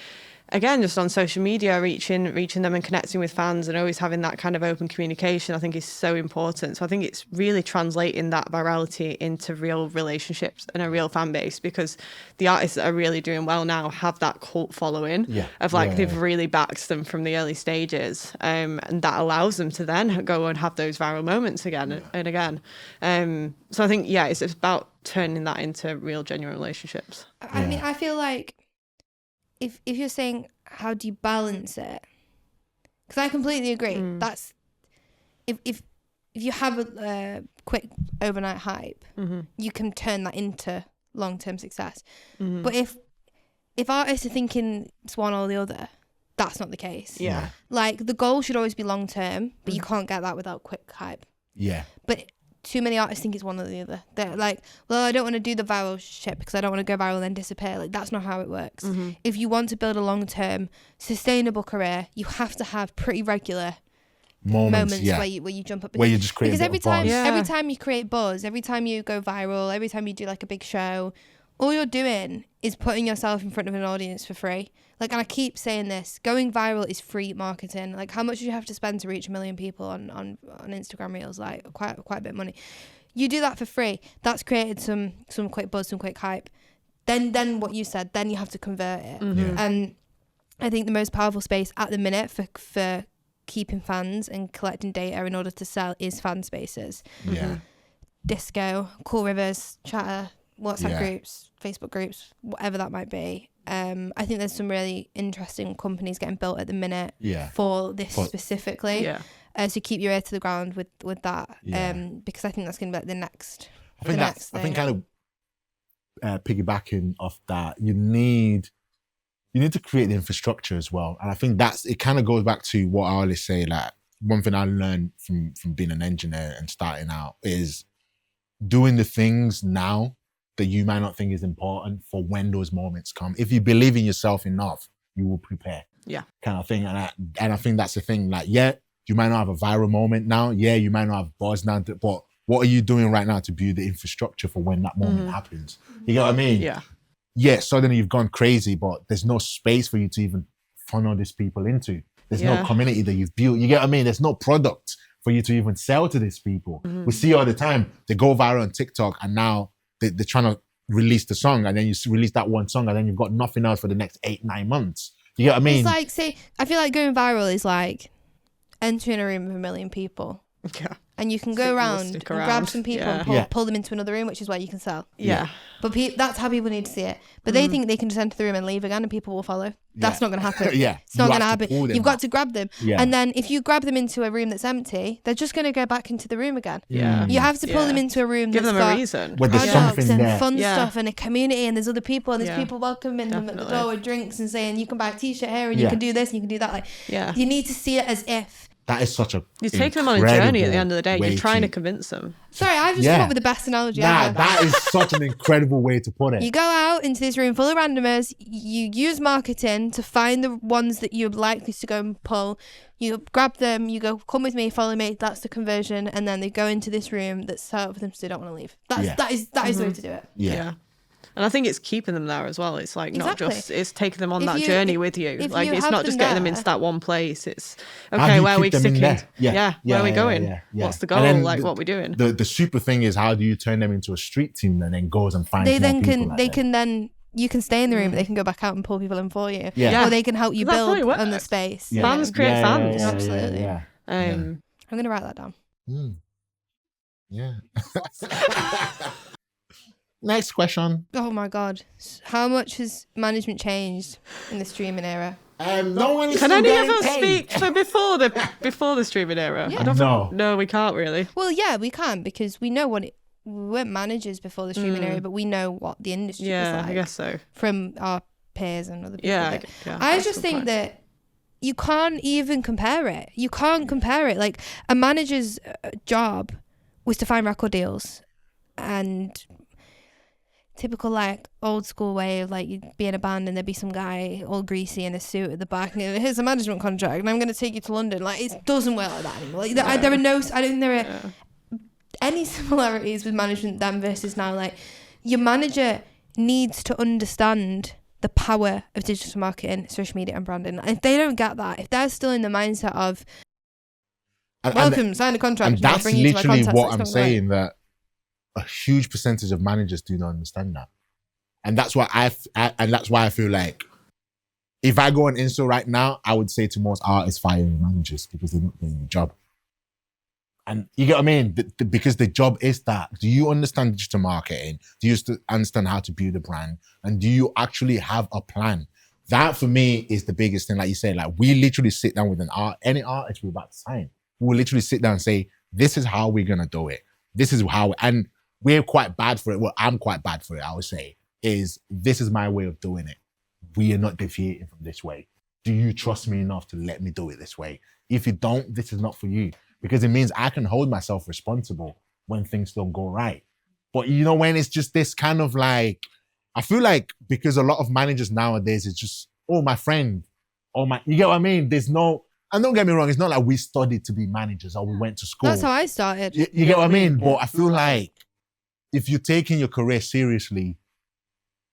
again, just on social media, reaching them and connecting with fans and always having that kind of open communication, I think is so important. So I think it's really translating that virality into real relationships and a real fan base, because the artists that are really doing well now have that cult following of like they've really backed them from the early stages, and that allows them to then go and have those viral moments again and again. So I think, it's about turning that into real, genuine relationships. I mean, I feel like if you're saying how do you balance it, because I completely agree. That's if you have a quick overnight hype, you can turn that into long-term success. But if artists are thinking it's one or the other, that's not the case. Like, the goal should always be long-term, but you can't get that without quick hype. But too many artists think it's one or the other. They're like, well, I don't want to do the viral shit because I don't want to go viral and then disappear. Like, that's not how it works. If you want to build a long-term sustainable career, you have to have pretty regular moments where you jump up, where you just create, because every time you create buzz, every time you go viral, every time you do like a big show, all you're doing is putting yourself in front of an audience for free. Like, and I keep saying this, going viral is free marketing. Like, how much do you have to spend to reach 1 million people on Instagram Reels? Like, quite a bit of money. You do that for free. That's created some quick buzz, some quick hype. Then what you said, then you have to convert it. And I think the most powerful space at the minute for keeping fans and collecting data in order to sell is fan spaces. Disco, Cool Rivers, Chatter, WhatsApp groups, Facebook groups, whatever that might be. I think there's some really interesting companies getting built at the minute for this specifically. So keep your ear to the ground with that, because I think that's going to be like the next. I think kind of piggybacking off that, you need to create the infrastructure as well, and I think it kind of goes back to what I always say. Like, one thing I learned from being an engineer and starting out is doing the things now that you might not think is important for when those moments come. If you believe in yourself enough, you will prepare. Kind of thing. And I think that's the thing. Like, you might not have a viral moment now. You might not have buzz now, but what are you doing right now to build the infrastructure for when that moment happens? You get what I mean? Suddenly you've gone crazy, but there's no space for you to even funnel these people into. There's no community that you've built. You get what I mean? There's no product for you to even sell to these people. We see all the time, they go viral on TikTok, and now they're trying to release the song, and then you release that one song, and then you've got nothing else for the next 8-9 months. You get what I mean? It's like, I feel like going viral is like entering a room with 1 million people. And you can go around and grab some people and pull them into another room, which is where you can sell. But that's how people need to see it. But they think they can just enter the room and leave again and people will follow. That's not going to happen. It's not going to happen. You've got to grab them. And then if you grab them into a room that's empty, they're just going to go back into the room again. You have to pull them into a room that's got them a reason. Where there's something and there. fun stuff and a community, and there's other people, and there's people welcoming them at the door with drinks and saying, you can buy a t-shirt here and you can do this and you can do that. Like, you need to see it as if. That is such a You're taking them on a journey at the end of the day. You're trying to convince them. Sorry, I've just come up with the best analogy ever. That is such an incredible way to put it. You go out into this room full of randomers, you use marketing to find the ones that you're likely to go and pull. You grab them, you go, come with me, follow me, that's the conversion, and then they go into this room that's set up for them so they don't want to leave. That is the way to do it. Yeah. And I think it's keeping them there as well. It's like not just, it's taking them on that journey with you. Like, it's not just getting them into that one place. It's, okay, where are we sticking? Where are we going? What's the goal? Like, what are we doing? The super thing is, how do you turn them into a street team that then goes and finds more people? You can stay in the room, but they can go back out and pull people in for you. Or they can help you build on the space. Fans create fans. Absolutely. I'm going to write that down. Next question. Oh my God. How much has management changed in the streaming era? No one is Can any of us speak for before the streaming era? Yeah. No, we can't really. Well, yeah, we can, because we know we weren't managers before the streaming era, but we know what the industry was like. I guess so. From our peers and other people. I just think that you can't even compare it. You can't compare it. Like, a manager's job was to find record deals, and typical like old school way of like you'd be in a band and there'd be some guy all greasy in a suit at the back and here's a management contract and I'm going to take you to London. Like, it doesn't work like that anymore. Like, there are no, I don't think there are any similarities with management then versus now. Like, your manager needs to understand the power of digital marketing, social media and branding. And if they don't get that, if they're still in the mindset of welcome, sign a contract, and that's bring you to my literally contacts, what that's I'm not saying, that a huge percentage of managers do not understand that. And that's why I feel like if I go on Insta right now, I would say to most artists, fire your managers because they're not doing the job. And you get what I mean? Because the job is that. Do you understand digital marketing? Do you understand how to build a brand? And do you actually have a plan? That for me is the biggest thing. Like you said, like we literally sit down with any artist we're about to sign. We'll literally sit down and say, this is how we're going to do it. This is how, and we're quite bad for it. Well, I'm quite bad for it, I would say, is this is my way of doing it. We are not deviating from this way. Do you trust me enough to let me do it this way? If you don't, this is not for you. Because it means I can hold myself responsible when things don't go right. But you know, when it's just this kind of like, I feel like because a lot of managers nowadays, it's just, oh, my friend, you get what I mean? There's no, and don't get me wrong, it's not like we studied to be managers or we went to school. That's how I started. You get what I mean? But I feel like if you're taking your career seriously,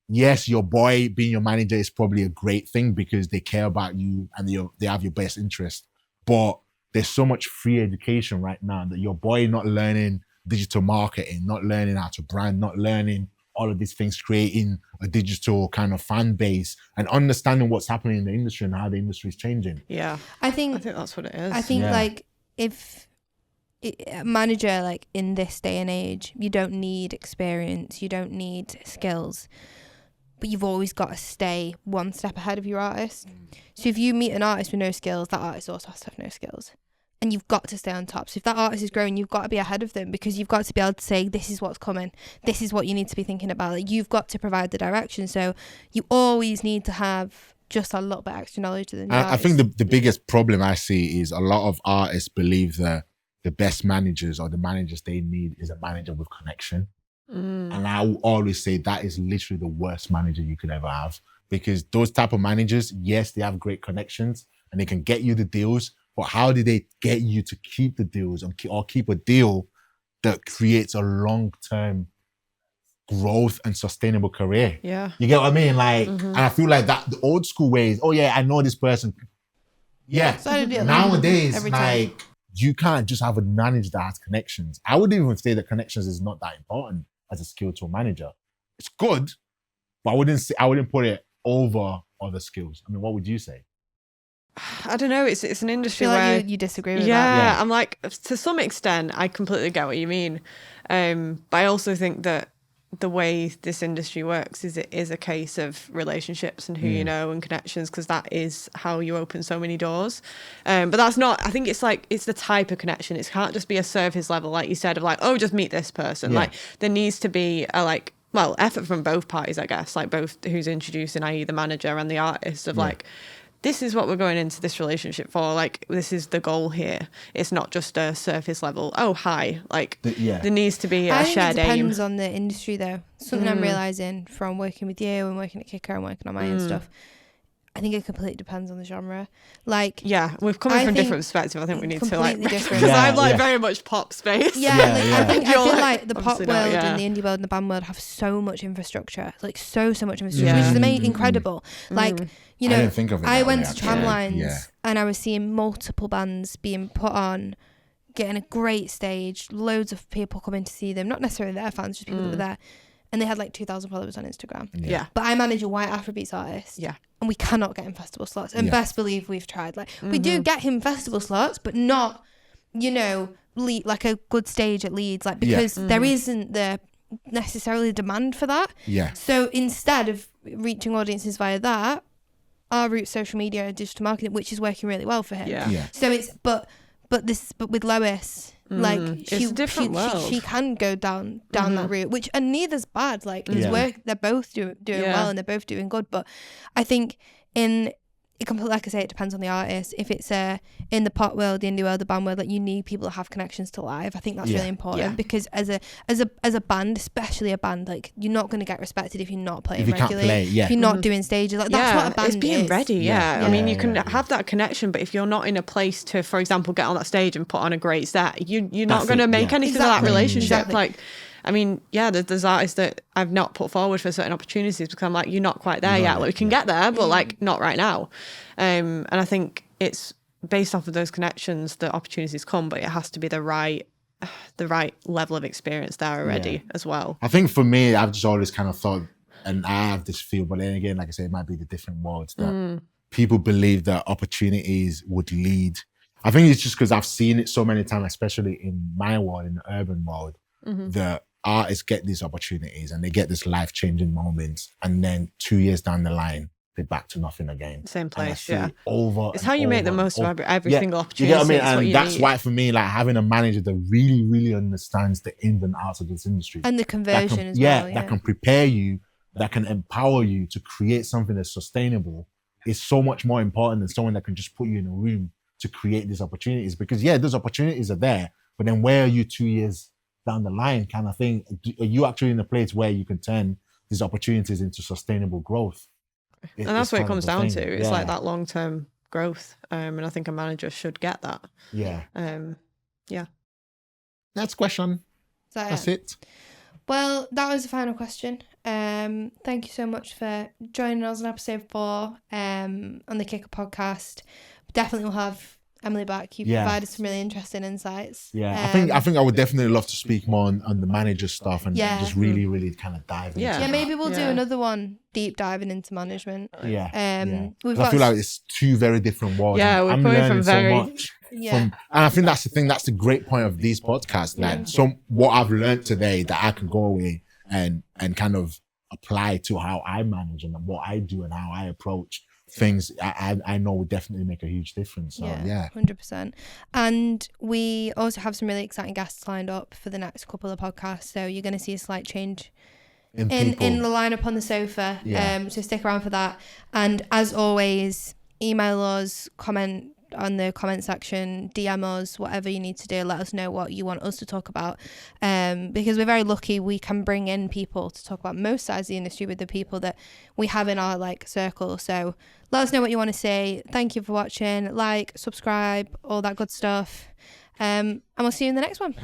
yes, your boy being your manager is probably a great thing because they care about you and they have your best interest. But there's so much free education right now that your boy not learning digital marketing, not learning how to brand, not learning all of these things, creating a digital kind of fan base and understanding what's happening in the industry and how the industry is changing. Yeah. I think that's what it is. I think like if a manager, like in this day and age, you don't need experience, you don't need skills, but you've always got to stay one step ahead of your artist. So if you meet an artist with no skills, that artist also has to have no skills. And you've got to stay on top. So if that artist is growing, you've got to be ahead of them because you've got to be able to say, this is what's coming. This is what you need to be thinking about. Like, you've got to provide the direction. So you always need to have just a little bit extra knowledge than I think the biggest problem I see is a lot of artists believe that the best managers or the managers they need is a manager with connection. And I will always say that is literally the worst manager you could ever have, because those type of managers, yes, they have great connections and they can get you the deals, but how do they get you to keep the deals or keep a deal that creates a long-term growth and sustainable career? Yeah. You get what I mean? Like, and I feel like that the old school ways, oh yeah, I know this person. Yeah. Nowadays, like, you can't just have a manager that has connections. I would even say that connections is not that important as a skill to a manager. It's good, but I wouldn't put it over other skills. I mean, what would you say? I don't know. It's an industry I feel where like you disagree with that. Yeah, I'm like, to some extent, I completely get what you mean. But I also think that the way this industry works is it is a case of relationships and who you know and connections, because that is how you open so many doors. But that's not, I think it's like, it's the type of connection. It can't just be a surface level, like you said, of like, oh, just meet this person. Like, there needs to be a like, well, effort from both parties, I guess, like both who's introducing, i.e. the manager and the artist, of like, this is what we're going into this relationship for. Like, this is the goal here. It's not just a surface level, oh, hi. Like, there needs to be a shared aim. I think it depends on the industry, though. Something I'm realising from working with you and working at Kicker and working on my own stuff, I think it completely depends on the genre. Like, yeah, we've come from different perspectives. I think we need to like, because I'm like very much pop space. I feel like the pop world and the indie world and the band world have so much infrastructure, like so much infrastructure, which is incredible. Like, you know, I didn't think of it I that went way, to Tramlines and I was seeing multiple bands being put on, getting a great stage, loads of people coming to see them, not necessarily their fans, just people that were there. And they had like 2,000 followers on Instagram. Yeah. But I manage a white Afrobeats artist. Yeah. And we cannot get him festival slots. And best believe we've tried. Like, we do get him festival slots, but not, you know, like a good stage at Leeds. Like, because there isn't the necessarily demand for that. Yeah. So instead of reaching audiences via that, our route social media and digital marketing, which is working really well for him. Yeah. So it's but with Lois, like it's a different world. She can go down that route, which, and neither's bad. Like, it's work. They're both doing well and they're both doing good. But I think like I say, it depends on the artist. If it's in the pop world, the indie world, the band world, like, you need people to have connections to live. I think that's really important because as a band, especially a band, like, you're not going to get respected if you're not playing regularly. If you're not doing stages, like, that's what a band is. It's being ready. I mean, you can have that connection, but if you're not in a place to, for example, get on that stage and put on a great set, you're not going to make anything of that relationship. Like, I mean, yeah, there's artists that I've not put forward for certain opportunities because I'm like, you're not quite there yet. Like, we can get there, but like not right now. And I think it's based off of those connections that opportunities come, but it has to be the right level of experience there already as well. I think for me, I've just always kind of thought, and I have this feel, but then again, like I say, it might be the different worlds that people believe that opportunities would lead. I think it's just because I've seen it so many times, especially in my world, in the urban world, that artists get these opportunities and they get this life-changing moments, and then 2 years down the line, they're back to nothing again. Same place, It's how you make the most of every single opportunity. You get what I mean? And that's why for me, like having a manager that really, really understands the ins and outs of this industry. And the conversion as well. That can prepare you, that can empower you to create something that's sustainable is so much more important than someone that can just put you in a room to create these opportunities. Because those opportunities are there, but then where are you 2 years down the line kind of thing? Are you actually in a place where you can turn these opportunities into sustainable growth? And that's what it comes down to. It's like that long-term growth. And I think a manager should get that. Yeah. Yeah. Next question. That's it. Well, that was the final question. Thank you so much for joining us on episode 4 on the Kicker podcast. Definitely will have Emily back. You've provided some really interesting insights. Yeah, I think I would definitely love to speak more on the manager stuff and just really, really kind of dive into Yeah, maybe we'll do another one deep diving into management. I feel like it's two very different worlds. Yeah, we're coming from very... so much. And I think that's the thing, that's the great point of these podcasts. Like what I've learned today that I can go away and kind of apply to how I manage and what I do and how I approach things. I know would definitely make a huge difference. So 100%. And we also have some really exciting guests lined up for the next couple of podcasts. So you're going to see a slight change in the lineup on the sofa. So stick around for that. And as always, email us, comment on the comment section, DM us, whatever you need to do. Let us know what you want us to talk about, because we're very lucky we can bring in people to talk about most sides of the industry with the people that we have in our circle. So let us know what you want to say. Thank you for watching. Subscribe, all that good stuff, and we'll see you in the next one.